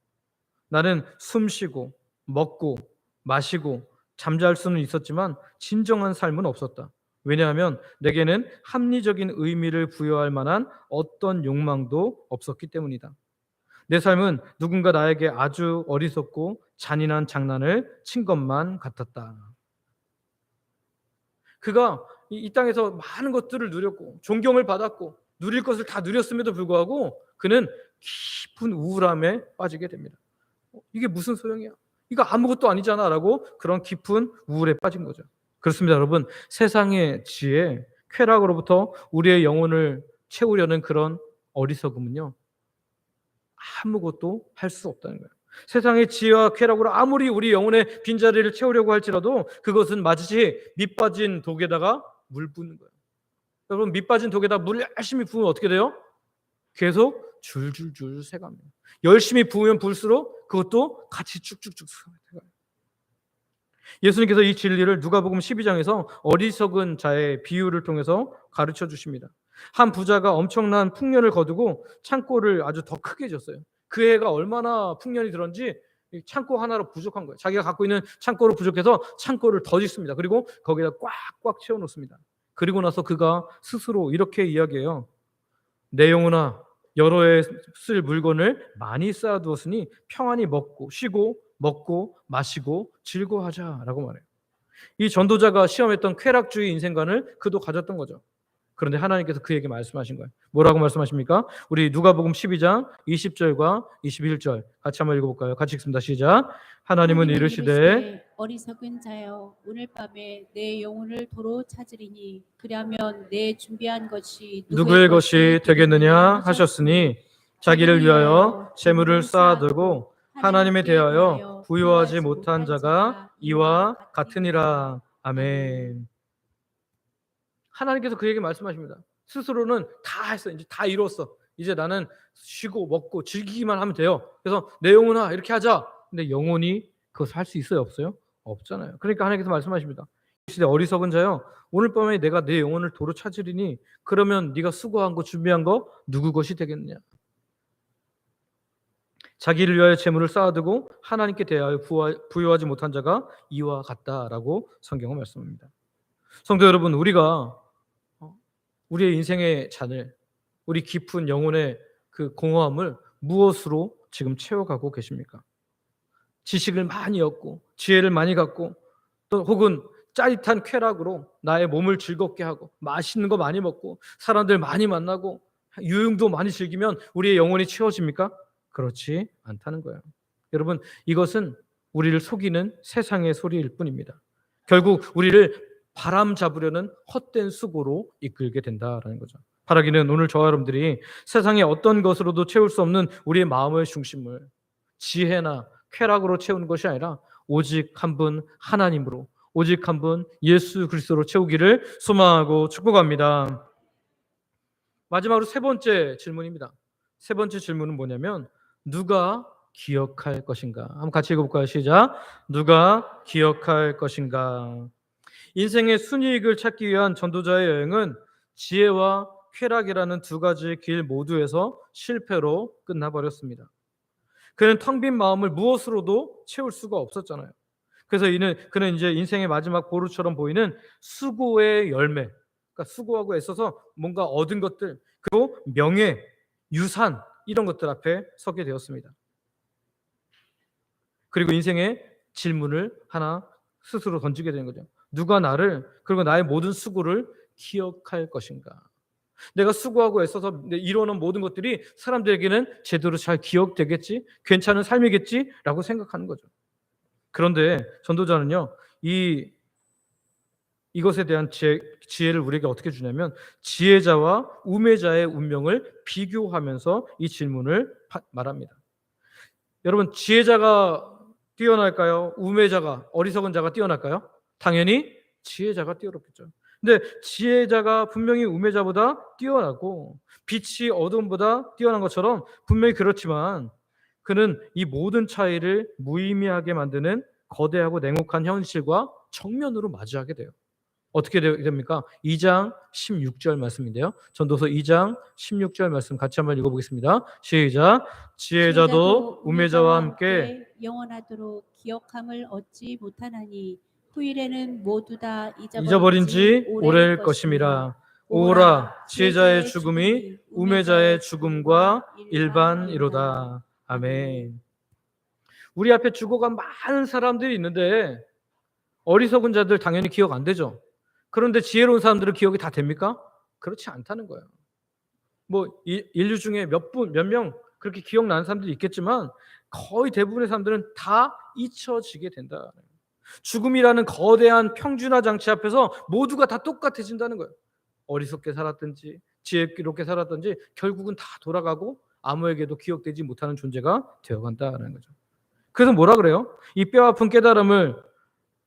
나는 숨쉬고 먹고 마시고 잠잘 수는 있었지만 진정한 삶은 없었다. 왜냐하면 내게는 합리적인 의미를 부여할 만한 어떤 욕망도 없었기 때문이다. 내 삶은 누군가 나에게 아주 어리석고 잔인한 장난을 친 것만 같았다. 그가 이 땅에서 많은 것들을 누렸고 존경을 받았고 누릴 것을 다 누렸음에도 불구하고 그는 깊은 우울함에 빠지게 됩니다. 이게 무슨 소용이야? 이거 아무것도 아니잖아 라고 그런 깊은 우울에 빠진 거죠. 그렇습니다, 여러분. 세상의 지혜, 쾌락으로부터 우리의 영혼을 채우려는 그런 어리석음은요, 아무것도 할 수 없다는 거예요. 세상의 지혜와 쾌락으로 아무리 우리 영혼의 빈자리를 채우려고 할지라도 그것은 마치 밑 빠진 독에다가 물 붓는 거예요. 여러분, 밑 빠진 독에다 물을 열심히 부으면 어떻게 돼요? 계속 줄줄줄 새갑니다. 열심히 부으면 부을수록 그것도 같이 쭉쭉쭉 새가요. 예수님께서 이 진리를 누가복음 12장에서 어리석은 자의 비유를 통해서 가르쳐 주십니다. 한 부자가 엄청난 풍년을 거두고 창고를 아주 더 크게 졌어요. 그 해가 얼마나 풍년이 들었는지 창고 하나로 부족한 거예요. 자기가 갖고 있는 창고로 부족해서 창고를 더 짓습니다. 그리고 거기다 꽉꽉 채워 놓습니다. 그리고 나서 그가 스스로 이렇게 이야기해요. 내 영혼아, 여러 해 쓸 물건을 많이 쌓아두었으니 평안히 먹고 쉬고 먹고 마시고 즐거워하자라고 말해요. 이 전도자가 시험했던 쾌락주의 인생관을 그도 가졌던 거죠. 그런데 하나님께서 그에게 말씀하신 거예요. 뭐라고 말씀하십니까? 우리 누가복음 12장 20절과 21절 같이 한번 읽어볼까요? 같이 읽습니다. 시작. 하나님은 이르시되 어리석은 자여 오늘 밤에 내 영혼을 도로 찾으리니 그리하면 내 준비한 것이 누구의 것이 되겠느냐 하셨으니 자기를 위하여 재물을 쌓아두고 하나님에 대하여 부유하지 못한 자가 이와 같으니라. 아멘. 하나님께서 그에게 말씀하십니다. 스스로는 다 했어. 이제 다 이뤘어. 이제 나는 쉬고 먹고 즐기기만 하면 돼요. 그래서 내 영혼아 이렇게 하자. 근데 영혼이 그것을 할 수 있어요? 없어요? 없잖아요. 그러니까 하나님께서 말씀하십니다. 이 시대 어리석은 자여 오늘 밤에 내가 내 영혼을 도로 찾으리니 그러면 네가 수고한 거 준비한 거 누구 것이 되겠느냐. 자기를 위하여 재물을 쌓아두고 하나님께 대하여 부유하지 못한 자가 이와 같다라고 성경은 말씀합니다. 성도 여러분, 우리가 우리의 인생의 잔을, 우리 깊은 영혼의 그 공허함을 무엇으로 지금 채워가고 계십니까? 지식을 많이 얻고 지혜를 많이 갖고 또 혹은 짜릿한 쾌락으로 나의 몸을 즐겁게 하고 맛있는 거 많이 먹고 사람들 많이 만나고 유흥도 많이 즐기면 우리의 영혼이 채워집니까? 그렇지 않다는 거예요. 여러분, 이것은 우리를 속이는 세상의 소리일 뿐입니다. 결국 우리를 바람 잡으려는 헛된 수고로 이끌게 된다라는 거죠. 바라기는 오늘 저와 여러분들이 세상의 어떤 것으로도 채울 수 없는 우리의 마음의 중심을 지혜나 쾌락으로 채우는 것이 아니라 오직 한 분 하나님으로, 오직 한 분 예수 그리스도로 채우기를 소망하고 축복합니다. 마지막으로 세 번째 질문입니다. 세 번째 질문은 뭐냐면 누가 기억할 것인가? 한번 같이 읽어볼까요? 시작. 누가 기억할 것인가? 인생의 순이익을 찾기 위한 전도자의 여행은 지혜와 쾌락이라는 두 가지 길 모두에서 실패로 끝나버렸습니다. 그는 텅 빈 마음을 무엇으로도 채울 수가 없었잖아요. 그래서 그는 이제 인생의 마지막 보루처럼 보이는 수고의 열매, 그러니까 수고하고 애써서 뭔가 얻은 것들, 그리고 명예, 유산 이런 것들 앞에 서게 되었습니다. 그리고 인생의 질문을 하나 스스로 던지게 되는 거죠. 누가 나를 그리고 나의 모든 수고를 기억할 것인가? 내가 수고하고 애써서 이뤄놓은 모든 것들이 사람들에게는 제대로 잘 기억되겠지? 괜찮은 삶이겠지? 라고 생각하는 거죠. 그런데 전도자는요, 이것에 대한 지혜를 우리에게 어떻게 주냐면 지혜자와 우매자의 운명을 비교하면서 이 질문을 말합니다. 여러분, 지혜자가 뛰어날까요? 우매자가, 어리석은 자가 뛰어날까요? 당연히 지혜자가 뛰어났겠죠. 근데 지혜자가 분명히 우매자보다 뛰어나고 빛이 어둠보다 뛰어난 것처럼 분명히 그렇지만 그는 이 모든 차이를 무의미하게 만드는 거대하고 냉혹한 현실과 정면으로 마주하게 돼요. 어떻게 됩니까? 2장 16절 말씀인데요. 전도서 2장 16절 말씀 같이 한번 읽어보겠습니다. 시작. 지혜자도 우매자와 함께 영원하도록 기억함을 얻지 못하나니 후일에는 모두 다 잊어버린 지 오래일 것임이라. 오라, 지혜자의 죽음이 우매자의 죽음과 일반이로다. 아멘. 우리 앞에 죽어간 많은 사람들이 있는데 어리석은 자들 당연히 기억 안 되죠. 그런데 지혜로운 사람들은 기억이 다 됩니까? 그렇지 않다는 거예요. 뭐 인류 중에 몇 명 그렇게 기억나는 사람들이 있겠지만 거의 대부분의 사람들은 다 잊혀지게 된다. 죽음이라는 거대한 평준화 장치 앞에서 모두가 다 똑같아진다는 거예요. 어리석게 살았든지 지혜롭게 살았든지 결국은 다 돌아가고 아무에게도 기억되지 못하는 존재가 되어간다는 거죠. 그래서 뭐라 그래요? 이 뼈아픈 깨달음을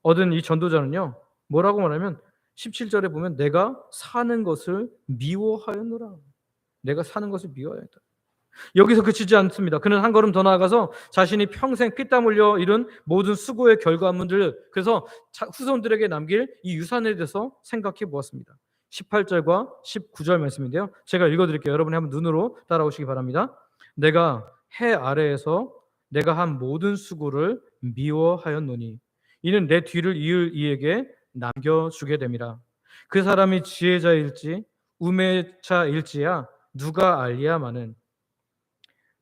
얻은 이 전도자는요, 뭐라고 말하면 17절에 보면 내가 사는 것을 미워하였노라. 내가 사는 것을 미워하였다. 여기서 그치지 않습니다. 그는 한 걸음 더 나아가서 자신이 평생 피땀 흘려 이룬 모든 수고의 결과물들, 그래서 후손들에게 남길 이 유산에 대해서 생각해 보았습니다. 18절과 19절 말씀인데요. 제가 읽어드릴게요. 여러분이 한번 눈으로 따라오시기 바랍니다. 내가 해 아래에서 내가 한 모든 수고를 미워하였노니 이는 내 뒤를 이을 이에게 남겨주게 됨이라. 그 사람이 지혜자일지 우매자일지야 누가 알리야마는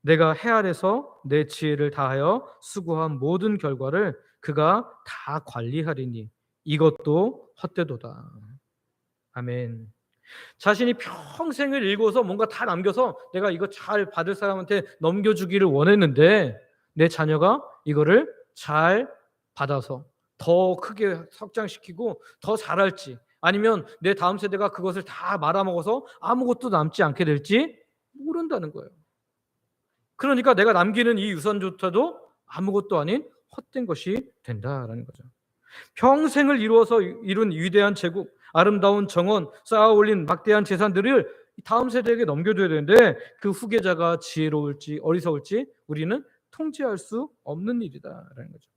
내가 해 아래서 내 지혜를 다하여 수고한 모든 결과를 그가 다 관리하리니 이것도 헛되도다. 아멘. 자신이 평생을 일궈서 뭔가 다 남겨서 내가 이거 잘 받을 사람한테 넘겨주기를 원했는데 내 자녀가 이거를 잘 받아서 더 크게 성장시키고 더 잘할지, 아니면 내 다음 세대가 그것을 다 말아먹어서 아무것도 남지 않게 될지 모른다는 거예요. 그러니까 내가 남기는 이 유산조차도 아무것도 아닌 헛된 것이 된다라는 거죠. 평생을 이루어서 이룬 위대한 제국, 아름다운 정원, 쌓아 올린 막대한 재산들을 다음 세대에게 넘겨줘야 되는데 그 후계자가 지혜로울지 어리석을지 우리는 통제할 수 없는 일이다라는 거죠.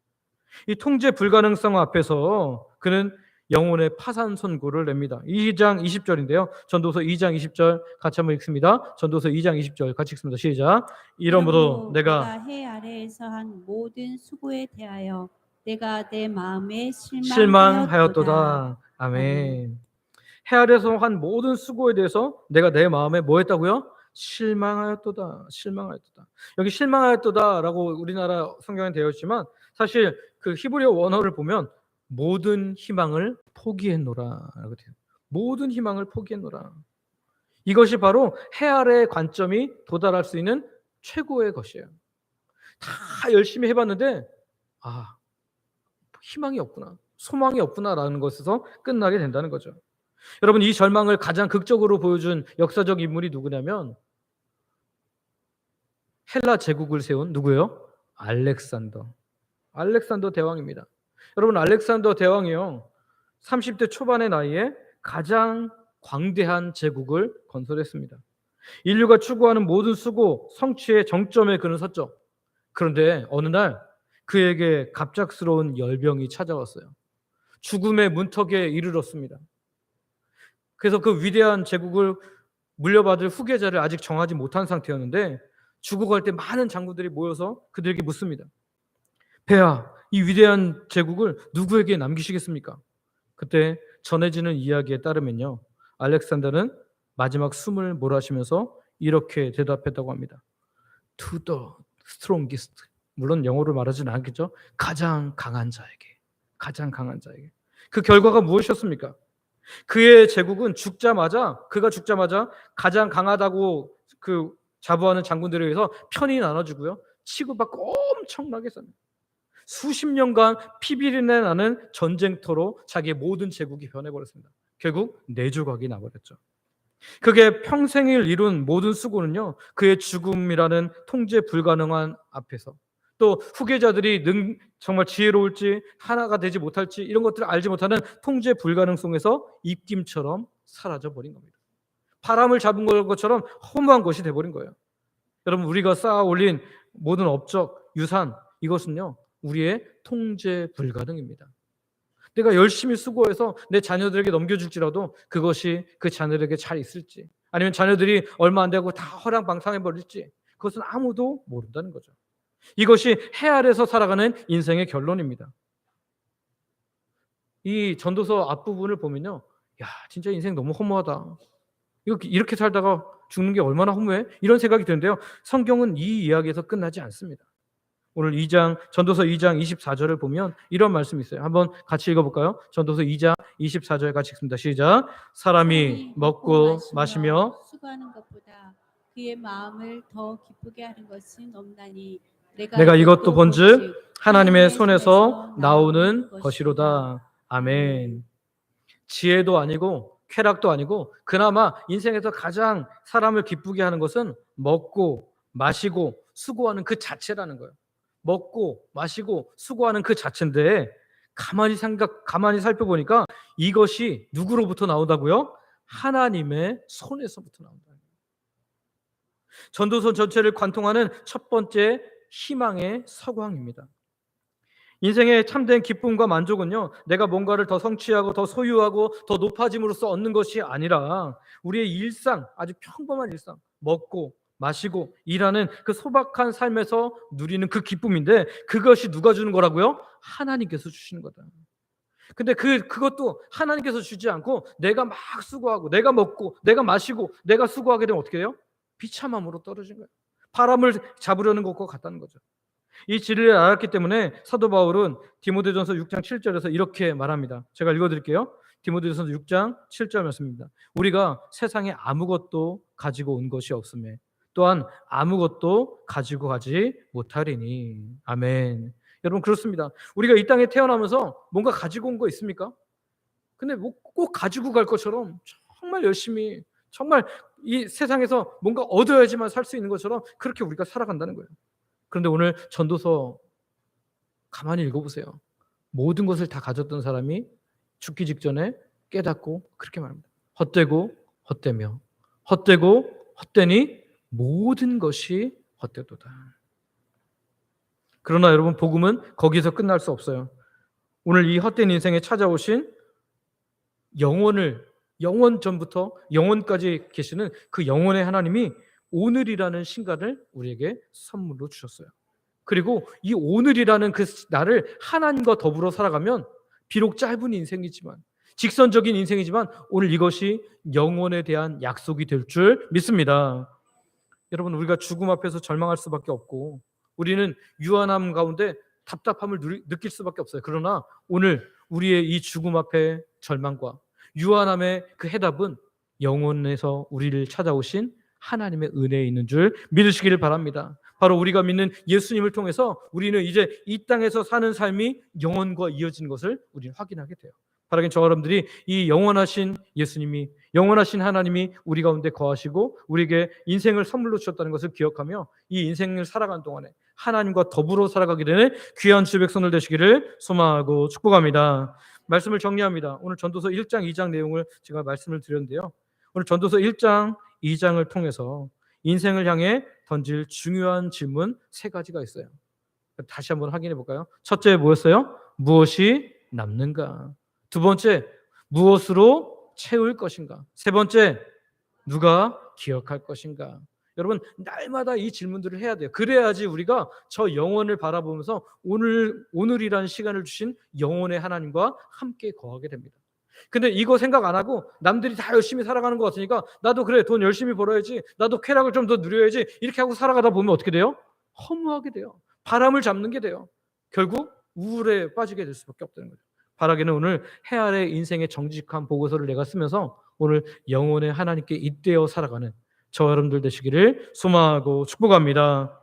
이 통제 불가능성 앞에서 그는 영혼의 파산 선고를 냅니다. 2장 20절인데요. 전도서 2장 20절 같이 한번 읽습니다. 전도서 2장 20절 같이 읽습니다. 시작. 이러므로 내가 해 아래에서 한 모든 수고에 대하여 내가 내 마음에 실망하였도다. 실망하였도다. 아멘. 해 아래서 한 모든 수고에 대해서 내가 내 마음에 뭐 했다고요? 실망하였도다. 실망하였도다. 여기 실망하였도다라고 우리나라 성경에 되어 있지만 사실 그 히브리어 원어를 보면 모든 희망을 포기했노라라고 돼요. 모든 희망을 포기했노라. 이것이 바로 해 아래의 관점이 도달할 수 있는 최고의 것이에요. 다 열심히 해봤는데 희망이 없구나, 소망이 없구나라는 것에서 끝나게 된다는 거죠. 여러분, 이 절망을 가장 극적으로 보여준 역사적 인물이 누구냐면 헬라 제국을 세운 누구예요? 알렉산더 대왕입니다. 여러분, 알렉산더 대왕이요 30대 초반의 나이에 가장 광대한 제국을 건설했습니다. 인류가 추구하는 모든 수고, 성취의 정점에 그는 섰죠. 그런데 어느 날 그에게 갑작스러운 열병이 찾아왔어요. 죽음의 문턱에 이르렀습니다. 그래서 그 위대한 제국을 물려받을 후계자를 아직 정하지 못한 상태였는데 죽어갈 때 많은 장군들이 모여서 그들에게 묻습니다. 폐하, 이 위대한 제국을 누구에게 남기시겠습니까? 그때 전해지는 이야기에 따르면요, 알렉산더는 마지막 숨을 몰아쉬면서 이렇게 대답했다고 합니다. To the strongest. 물론 영어로 말하지는 않겠죠. 가장 강한 자에게. 그 결과가 무엇이었습니까? 그의 제국은 그가 죽자마자 가장 강하다고 그 자부하는 장군들에 의해서 편이 나눠지고요, 치고받고 엄청나게 쌉니다. 수십 년간 피비린내 나는 전쟁터로 자기의 모든 제국이 변해버렸습니다. 결국 내조각이 나버렸죠. 그게 평생을 이룬 모든 수고는요, 그의 죽음이라는 통제 불가능한 앞에서, 또 후계자들이 정말 지혜로울지 하나가 되지 못할지 이런 것들을 알지 못하는 통제 불가능성에서 입김처럼 사라져버린 겁니다. 바람을 잡은 것처럼 허무한 것이 돼버린 거예요. 여러분, 우리가 쌓아 올린 모든 업적, 유산, 이것은요 우리의 통제 불가능입니다. 내가 열심히 수고해서 내 자녀들에게 넘겨줄지라도 그것이 그 자녀들에게 잘 있을지, 아니면 자녀들이 얼마 안 되고 다 허랑방탕해버릴지, 그것은 아무도 모른다는 거죠. 이것이 해 아래서 살아가는 인생의 결론입니다. 이 전도서 앞부분을 보면요, 야, 진짜 인생 너무 허무하다, 이렇게 살다가 죽는 게 얼마나 허무해, 이런 생각이 드는데요, 성경은 이 이야기에서 끝나지 않습니다. 오늘 전도서 2장 24절을 보면 이런 말씀이 있어요. 한번 같이 읽어볼까요? 전도서 2장 24절 같이 읽습니다. 시작. 사람이 먹고 마시며 수고하는 것보다 그의 마음을 더 기쁘게 하는 것은 없나니 내가 이것도 본즉 하나님의 손에서 나오는 것이로다. 아멘. 지혜도 아니고 쾌락도 아니고 그나마 인생에서 가장 사람을 기쁘게 하는 것은 먹고 마시고 수고하는 그 자체라는 거예요. 먹고 마시고 수고하는 그 자체인데 가만히 살펴보니까 이것이 누구로부터 나온다고요? 하나님의 손에서부터 나온다. 전도서 전체를 관통하는 첫 번째 희망의 서광입니다. 인생의 참된 기쁨과 만족은요, 내가 뭔가를 더 성취하고 더 소유하고 더 높아짐으로써 얻는 것이 아니라 우리의 일상, 아주 평범한 일상, 먹고 마시고 일하는 그 소박한 삶에서 누리는 그 기쁨인데, 그것이 누가 주는 거라고요? 하나님께서 주시는 거다. 근데 그것도 하나님께서 주지 않고 내가 막 수고하고 내가 먹고 내가 마시고 내가 수고하게 되면 어떻게 해요? 비참함으로 떨어진 거예요. 바람을 잡으려는 것과 같다는 거죠. 이 진리를 알았기 때문에 사도 바울은 디모데전서 6장 7절에서 이렇게 말합니다. 제가 읽어드릴게요. 디모데전서 6장 7절 말씀입니다. 우리가 세상에 아무것도 가지고 온 것이 없음에 또한 아무것도 가지고 가지 못하리니. 아멘. 여러분 그렇습니다. 우리가 이 땅에 태어나면서 뭔가 가지고 온 거 있습니까? 근데 뭐 꼭 가지고 갈 것처럼 정말 열심히 정말 이 세상에서 뭔가 얻어야지만 살 수 있는 것처럼 그렇게 우리가 살아간다는 거예요. 그런데 오늘 전도서 가만히 읽어보세요. 모든 것을 다 가졌던 사람이 죽기 직전에 깨닫고 그렇게 말합니다. 헛되고 헛되며 헛되고 헛되니 모든 것이 헛되도다. 그러나 여러분 복음은 거기서 끝날 수 없어요. 오늘 이 헛된 인생에 찾아오신 영원 전부터 영원까지 계시는 그 영원의 하나님이 오늘이라는 신간을 우리에게 선물로 주셨어요. 그리고 이 오늘이라는 그 날을 하나님과 더불어 살아가면 비록 짧은 인생이지만 직선적인 인생이지만 오늘 이것이 영원에 대한 약속이 될 줄 믿습니다. 여러분 우리가 죽음 앞에서 절망할 수밖에 없고 우리는 유한함 가운데 답답함을 느낄 수밖에 없어요. 그러나 오늘 우리의 이 죽음 앞에 절망과 유한함의 그 해답은 영원에서 우리를 찾아오신 하나님의 은혜에 있는 줄 믿으시기를 바랍니다. 바로 우리가 믿는 예수님을 통해서 우리는 이제 이 땅에서 사는 삶이 영원과 이어진 것을 우리는 확인하게 돼요. 바라긴 저와 여러분들이 이 영원하신 예수님이 영원하신 하나님이 우리 가운데 거하시고 우리에게 인생을 선물로 주셨다는 것을 기억하며 이 인생을 살아가는 동안에 하나님과 더불어 살아가게 되는 귀한 주 백성들 되시기를 소망하고 축복합니다. 말씀을 정리합니다. 오늘 전도서 1장 2장 내용을 제가 말씀을 드렸는데요. 오늘 전도서 1장 2장을 통해서 인생을 향해 던질 중요한 질문 3가지가 있어요. 다시 한번 확인해 볼까요? 첫째 뭐였어요? 무엇이 남는가? 두 번째, 무엇으로 채울 것인가? 세 번째, 누가 기억할 것인가? 여러분 날마다 이 질문들을 해야 돼요. 그래야지 우리가 저 영혼을 바라보면서 오늘이라는 시간을 주신 영혼의 하나님과 함께 거하게 됩니다. 근데 이거 생각 안 하고 남들이 다 열심히 살아가는 것 같으니까 나도 그래 돈 열심히 벌어야지 나도 쾌락을 좀 더 누려야지 이렇게 하고 살아가다 보면 어떻게 돼요? 허무하게 돼요. 바람을 잡는 게 돼요. 결국 우울에 빠지게 될 수밖에 없다는 거죠. 바라기는 오늘 해 아래 인생의 정직한 보고서를 내가 쓰면서 오늘 영혼의 하나님께 잇대어 살아가는 저와 여러분들 되시기를 소망하고 축복합니다.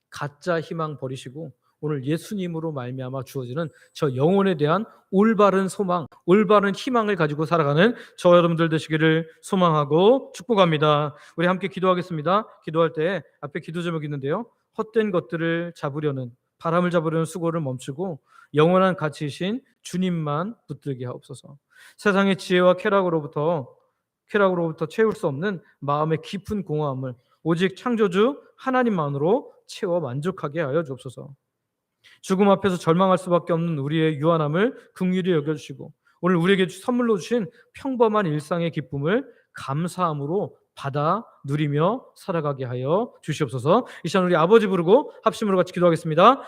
가짜 희망 버리시고 오늘 예수님으로 말미암아 주어지는 저 영혼에 대한 올바른 소망, 올바른 희망을 가지고 살아가는 저와 여러분들 되시기를 소망하고 축복합니다. 우리 함께 기도하겠습니다. 기도할 때 앞에 기도 제목이 있는데요. 헛된 것들을 잡으려는 바람을 잡으려는 수고를 멈추고 영원한 가치이신 주님만 붙들게 하옵소서. 세상의 지혜와 쾌락으로부터 채울 수 없는 마음의 깊은 공허함을 오직 창조주 하나님만으로 채워 만족하게 하여 주옵소서. 죽음 앞에서 절망할 수밖에 없는 우리의 유한함을 긍휼히 여겨주시고 오늘 우리에게 선물로 주신 평범한 일상의 기쁨을 감사함으로 받아 누리며 살아가게 하여 주시옵소서. 이 시간 우리 아버지 부르고 합심으로 같이 기도하겠습니다.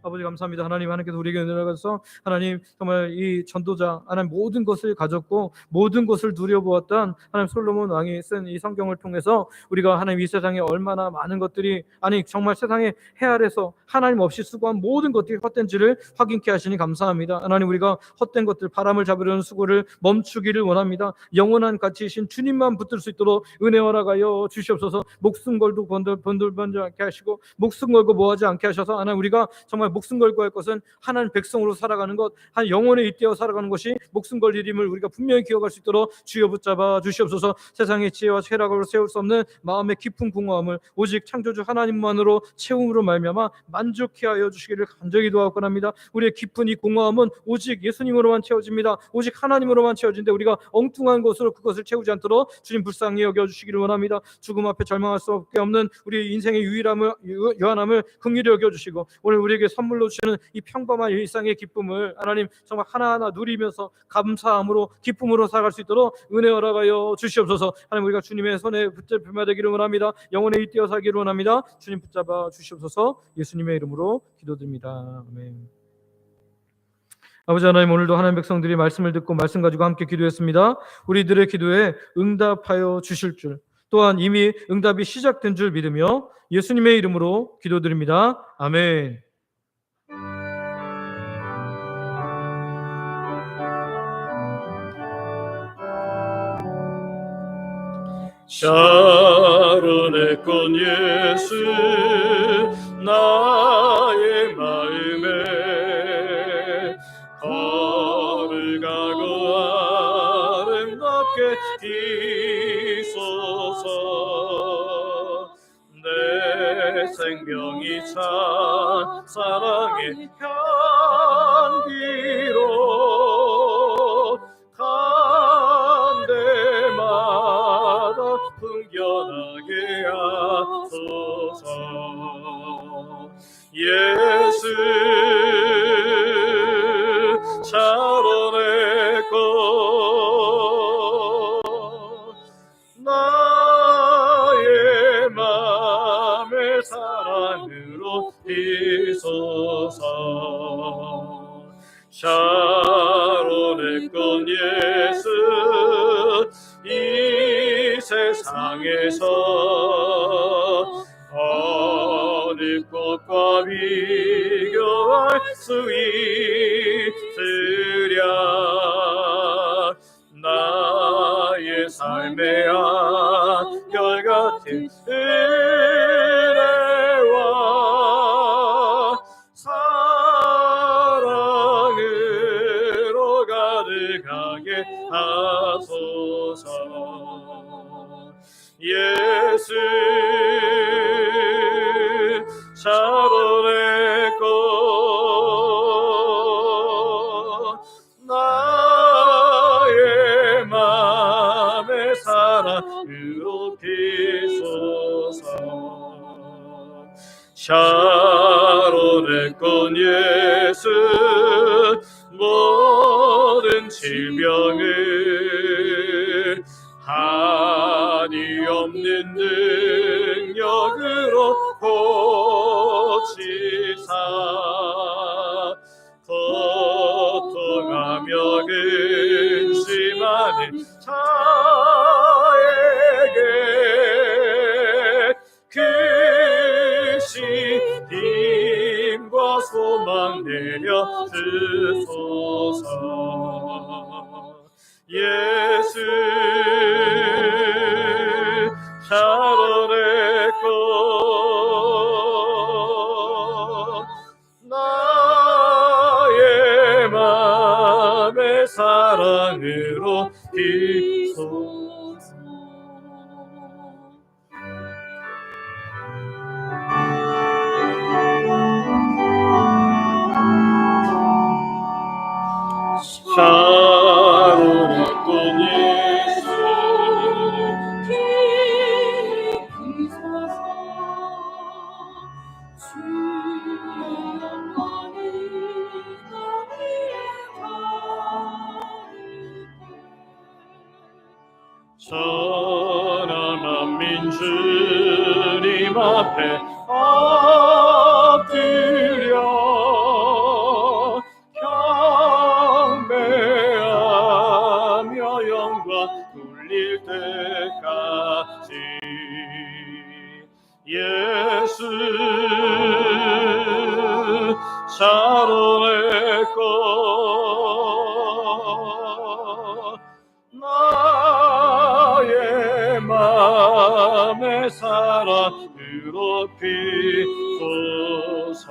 아버지 감사합니다. 하나님께서 우리에게 은혜를 가서 하나님 정말 이 전도자 하나님 모든 것을 가졌고 모든 것을 누려보았던 하나님 솔로몬 왕이 쓴 이 성경을 통해서 우리가 하나님 이 세상에 얼마나 많은 것들이 정말 세상에 해 아래서 하나님 없이 수고한 모든 것들이 헛된지를 확인케 하시니 감사합니다. 하나님 우리가 헛된 것들 바람을 잡으려는 수고를 멈추기를 원합니다. 영원한 가치이신 주님만 붙들 수 있도록 은혜 허락하여 주시옵소서. 목숨 걸고 번들번지 않게 하시고 목숨 걸고 뭐하지 않게 하셔서 하나님 우리가 정말 목숨 걸고 할 것은 하나님 백성으로 살아가는 것, 한 영혼에 잇대어 살아가는 것이 목숨 걸 일임을 우리가 분명히 기억할 수 있도록 주여 붙잡아 주시옵소서. 세상의 지혜와 쾌락으로 세울 수 없는 마음의 깊은 공허함을 오직 창조주 하나님만으로 채움으로 말미암아 만족케 하여 주시기를 간절히 기도하고 합니다. 우리의 깊은 이 공허함은 오직 예수님으로만 채워집니다. 오직 하나님으로만 채워지는데 우리가 엉뚱한 것으로 그것을 채우지 않도록 주님 불쌍히 여겨주시기를 원합니다. 죽음 앞에 절망할 수밖에 없는 우리 인생의 유한함을 긍휼히 여겨주시고 오늘 우리에게 선물로 주시는 이 평범한 일상의 기쁨을 하나님 정말 하나하나 누리면서 감사함으로 기쁨으로 살아갈 수 있도록 은혜 허락하여 주시옵소서. 하나님 우리가 주님의 손에 붙잡히마 되기를 원합니다. 영혼에 잇대어 살기를 원합니다. 주님 붙잡아 주시옵소서. 예수님의 이름으로 기도드립니다. 아멘. 아버지 하나님, 오늘도 하나님 백성들이 말씀을 듣고 말씀 가지고 함께 기도했습니다. 우리들의 기도에 응답하여 주실 줄, 또한 이미 응답이 시작된 줄 믿으며 예수님의 이름으로 기도드립니다. 아멘. 샤론의 꽃 예수, 나의 마음에 거룩하고 아름답게 있소서. 내 생명이 참 사랑의 향기로 간 데마다 풍겨나게 하소서. 예수 샤론의 꽃, 나의 맘의 사랑으로 비소서. 샤론의 꽃 예수, 이 세상에서 어느 꽃과 비교할 수 있으랴. 나의 삶의 한결 같은 은혜와 사랑으로 가득하게 하소서. 예수 샤론의 꽃, 나의 맘의 사랑으로 비소서. 샤론의 꽃 예수, 모든 질병을 한이 없는 능력으로 고치사, 고통하며 근심하는 자에게 크신 힘과 소망 내려 주소서. 예수 샤론의 꽃, 나의 맘의 사랑으로 비소서. 샤론의 꽃 예수, 깊이 서서 주의 영광을 너희의 전하 만민 주님 앞에 엎드려 경배하며 영광 돌릴 때까지. 예수 샤론의 꽃, 나의 맘의 사랑으로 비소서.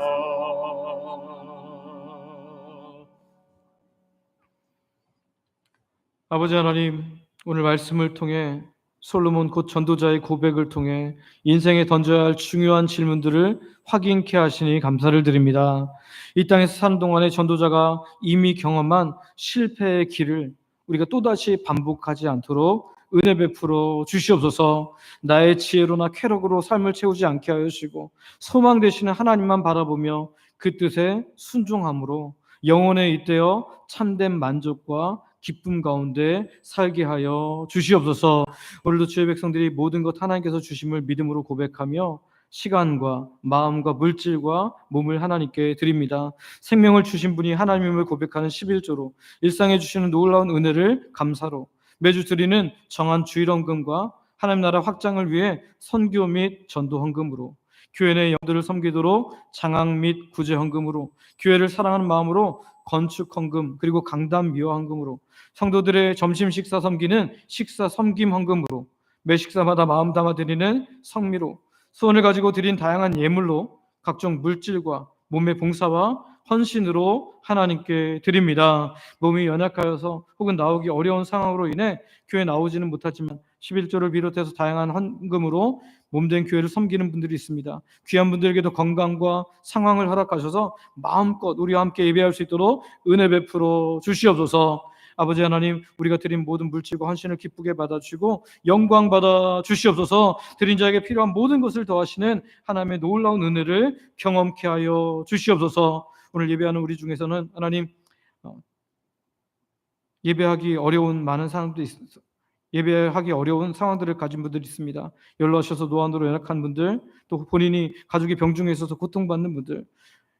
아버지 하나님, 오늘 말씀을 통해 솔로몬 곧 전도자의 고백을 통해 인생에 던져야 할 중요한 질문들을 확인케 하시니 감사를 드립니다. 이 땅에서 사는 동안에 전도자가 이미 경험한 실패의 길을 우리가 또다시 반복하지 않도록 은혜 베풀어 주시옵소서. 나의 지혜로나 쾌락으로 삶을 채우지 않게 하여 주시고 소망 되시는 하나님만 바라보며 그 뜻에 순종함으로 영혼에 잇대어 참된 만족과 기쁨 가운데 살게 하여 주시옵소서. 오늘도 주의 백성들이 모든 것 하나님께서 주심을 믿음으로 고백하며 시간과 마음과 물질과 몸을 하나님께 드립니다. 생명을 주신 분이 하나님임을 고백하는 11조로 일상에 주시는 놀라운 은혜를 감사로 매주 드리는 정한 주일헌금과 하나님 나라 확장을 위해 선교 및 전도 헌금으로 교회 내 영들을 섬기도록 장학 및 구제 헌금으로 교회를 사랑하는 마음으로 건축 헌금 그리고 강단 미화 헌금으로 성도들의 점심 식사 섬기는 식사 섬김 헌금으로 매 식사마다 마음 담아 드리는 성미로 소원을 가지고 드린 다양한 예물로 각종 물질과 몸의 봉사와 헌신으로 하나님께 드립니다. 몸이 연약하여서 혹은 나오기 어려운 상황으로 인해 교회에 나오지는 못하지만 11조를 비롯해서 다양한 헌금으로 몸된 교회를 섬기는 분들이 있습니다. 귀한 분들에게도 건강과 상황을 허락하셔서 마음껏 우리와 함께 예배할 수 있도록 은혜 베풀어 주시옵소서. 아버지 하나님, 우리가 드린 모든 물질과 헌신을 기쁘게 받아주시고 영광 받아 주시옵소서. 드린 자에게 필요한 모든 것을 더하시는 하나님의 놀라운 은혜를 경험케 하여 주시옵소서. 오늘 예배하는 우리 중에서는 하나님 예배하기 어려운 많은 사람도 있습니다. 예배하기 어려운 상황들을 가진 분들이 있습니다. 연로하셔서 노안으로 연약한 분들, 또 본인이 가족이 병중에 있어서 고통받는 분들,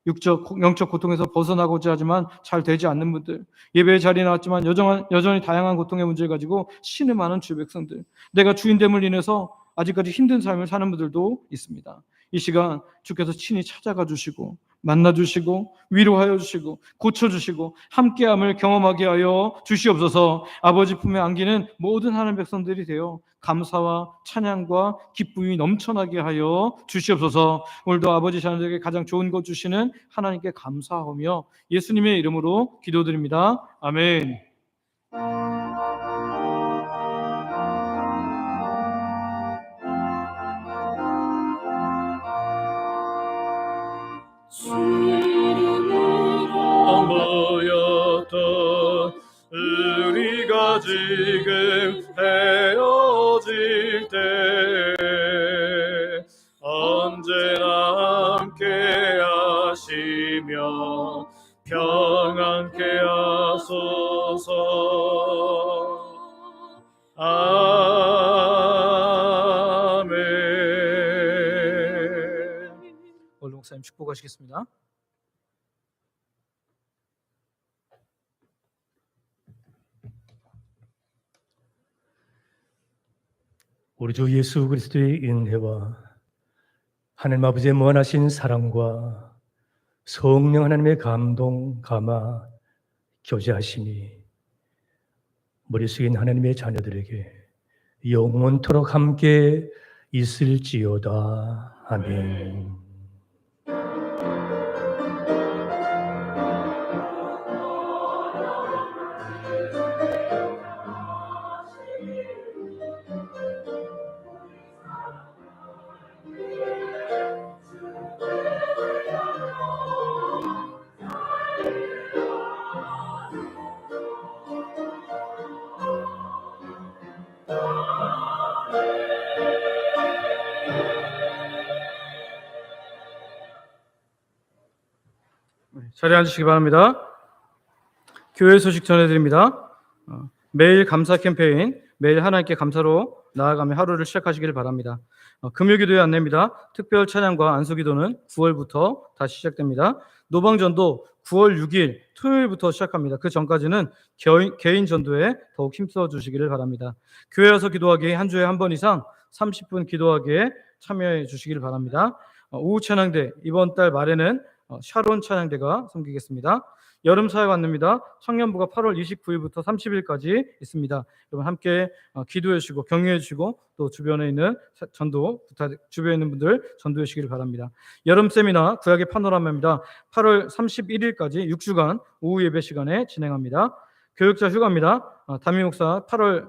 육적, 영적 고통에서 벗어나고자 하지만 잘 되지 않는 분들, 예배의 자리에 나왔지만 여전히 다양한 고통의 문제를 가지고 신음하는 주 백성들, 내가 주인됨을 인해서 아직까지 힘든 삶을 사는 분들도 있습니다. 이 시간 주께서 친히 찾아가 주시고 만나주시고 위로하여 주시고 고쳐주시고 함께함을 경험하게 하여 주시옵소서. 아버지 품에 안기는 모든 하나님 백성들이 되어 감사와 찬양과 기쁨이 넘쳐나게 하여 주시옵소서. 오늘도 아버지 자녀들에게 가장 좋은 것 주시는 하나님께 감사하며 예수님의 이름으로 기도드립니다. 아멘. 모였던 우리가 지금 헤어질 때 언제나 함께 하시며 평안케 하소서. 아멘. 오늘 목사님 축복하시겠습니다. 우리 주 예수 그리스도의 은혜와 하나님 아버지의 무한하신 사랑과 성령 하나님의 감동, 감화, 교제하심이 머리 숙인 하나님의 자녀들에게 영원토록 함께 있을지어다. 아멘. 자리에 앉으시기 바랍니다. 교회 소식 전해드립니다. 매일 감사 캠페인, 매일 하나님께 감사로 나아가며 하루를 시작하시길 바랍니다. 금요기도의 안내입니다. 특별 찬양과 안수기도는 9월부터 다시 시작됩니다. 노방전도 9월 6일 토요일부터 시작합니다. 그 전까지는 개인 전도에 더욱 힘써 주시기를 바랍니다. 교회 와서 기도하기 한 주에 한 번 이상 30분 기도하기에 참여해 주시기를 바랍니다. 오후 찬양대, 이번 달 말에는 샤론 찬양대가 섬기겠습니다. 여름 사역 안내입니다. 청년부가 8월 29일부터 30일까지 있습니다. 여러분 함께 기도해 주시고 격려해 주시고 또 주변에 있는 주변에 있는 분들 전도해 주시기를 바랍니다. 여름 세미나 구약의 파노라마입니다. 8월 31일까지 6주간 오후 예배 시간에 진행합니다. 교육자 휴가입니다. 담임 목사 8월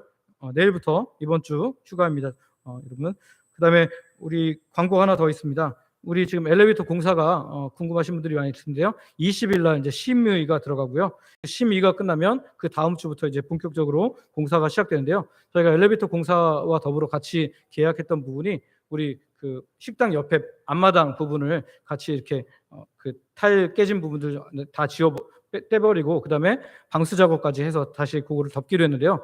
내일부터 이번 주 휴가입니다. 여러분, 그다음에 우리 광고 하나 더 있습니다. 우리 지금 엘리베이터 공사가 궁금하신 분들이 많이 있는데요. 20일 날 이제 심의가 들어가고요. 심의가 끝나면 그 다음 주부터 이제 본격적으로 공사가 시작되는데요. 저희가 엘리베이터 공사와 더불어 같이 계약했던 부분이 우리 그 식당 옆에 앞마당 부분을 같이 이렇게 그 타일 깨진 부분들 다 떼버리고 그다음에 방수 작업까지 해서 다시 그거를 덮기로 했는데요.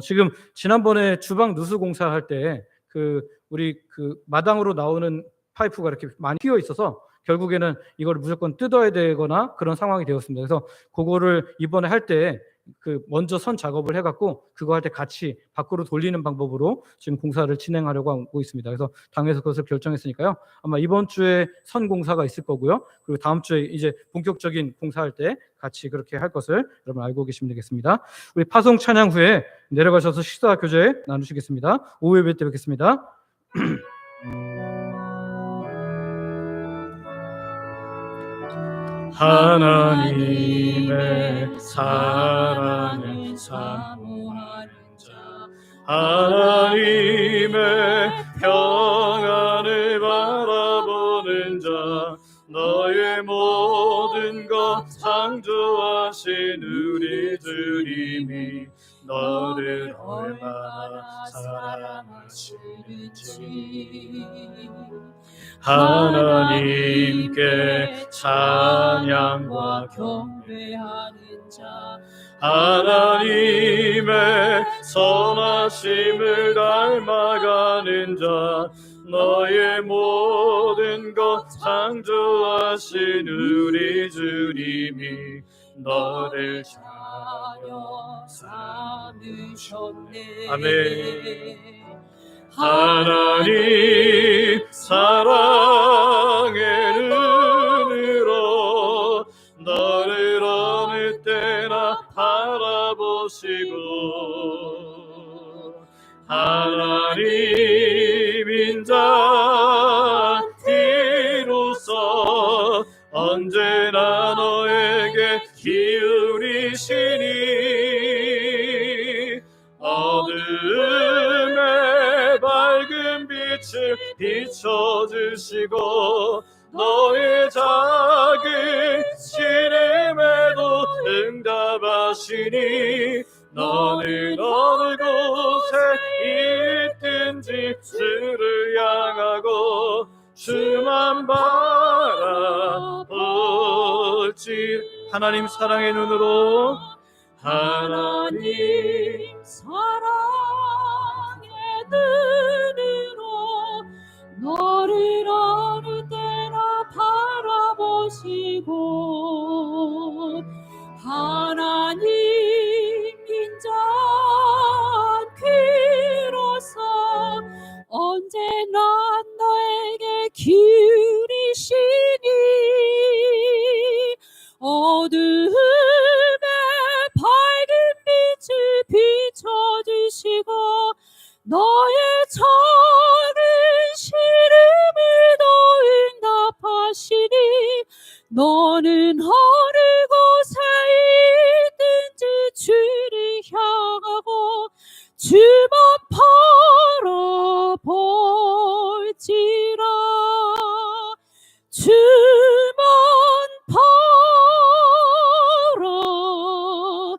지금 지난번에 주방 누수 공사할 때 그 우리 그 마당으로 나오는 파이프가 이렇게 많이 휘어 있어서 결국에는 이걸 무조건 뜯어야 되거나 그런 상황이 되었습니다. 그래서 그거를 이번에 할 때 먼저 선 작업을 해갖고 그거 할 때 같이 밖으로 돌리는 방법으로 지금 공사를 진행하려고 하고 있습니다. 그래서 당에서 그것을 결정했으니까요. 아마 이번 주에 선 공사가 있을 거고요. 그리고 다음 주에 이제 본격적인 공사할 때 같이 그렇게 할 것을 여러분 알고 계시면 되겠습니다. 우리 파송 찬양 후에 내려가셔서 식사 교제 나누시겠습니다. 오후 예배 때 뵙겠습니다. 하나님의 사랑을 사모하는 자, 하나님의 평안을 바라보는 자, 너의 모든 것 창조하신 우리 주님이 너를 얼마나 사랑하시는지 하나님께 찬양과 경배하는 자, 하나님의 선하심을 닮아가는 자, 너의 모든 것 창조하신 우리 주님이 너를 자녀 삼으셨네. 아멘. 하나님 사랑의 눈으로 너를 어느 때나 바라보시고 하나님 인자 뒤로서 언제나 너에게 기울이시니 어둠의 밝은 빛을 비춰주시고 너의 작은 시름에도 응답하시니 너는 어느 곳에 있든지 주를 향하고 주만 바라볼지 하나님 사랑의 눈으로 하나님 사랑의 눈으로 너를 어느 때나 바라보시고 하나님 인자한 귀로서 언제나 너에게 기울이시니 어둠의 밝은 빛을 비춰주시고 너의 작은 시름에도 응답하시니 너는 어느 곳에 있든지 주를 향하고 주만 바라볼지라 주만 바라볼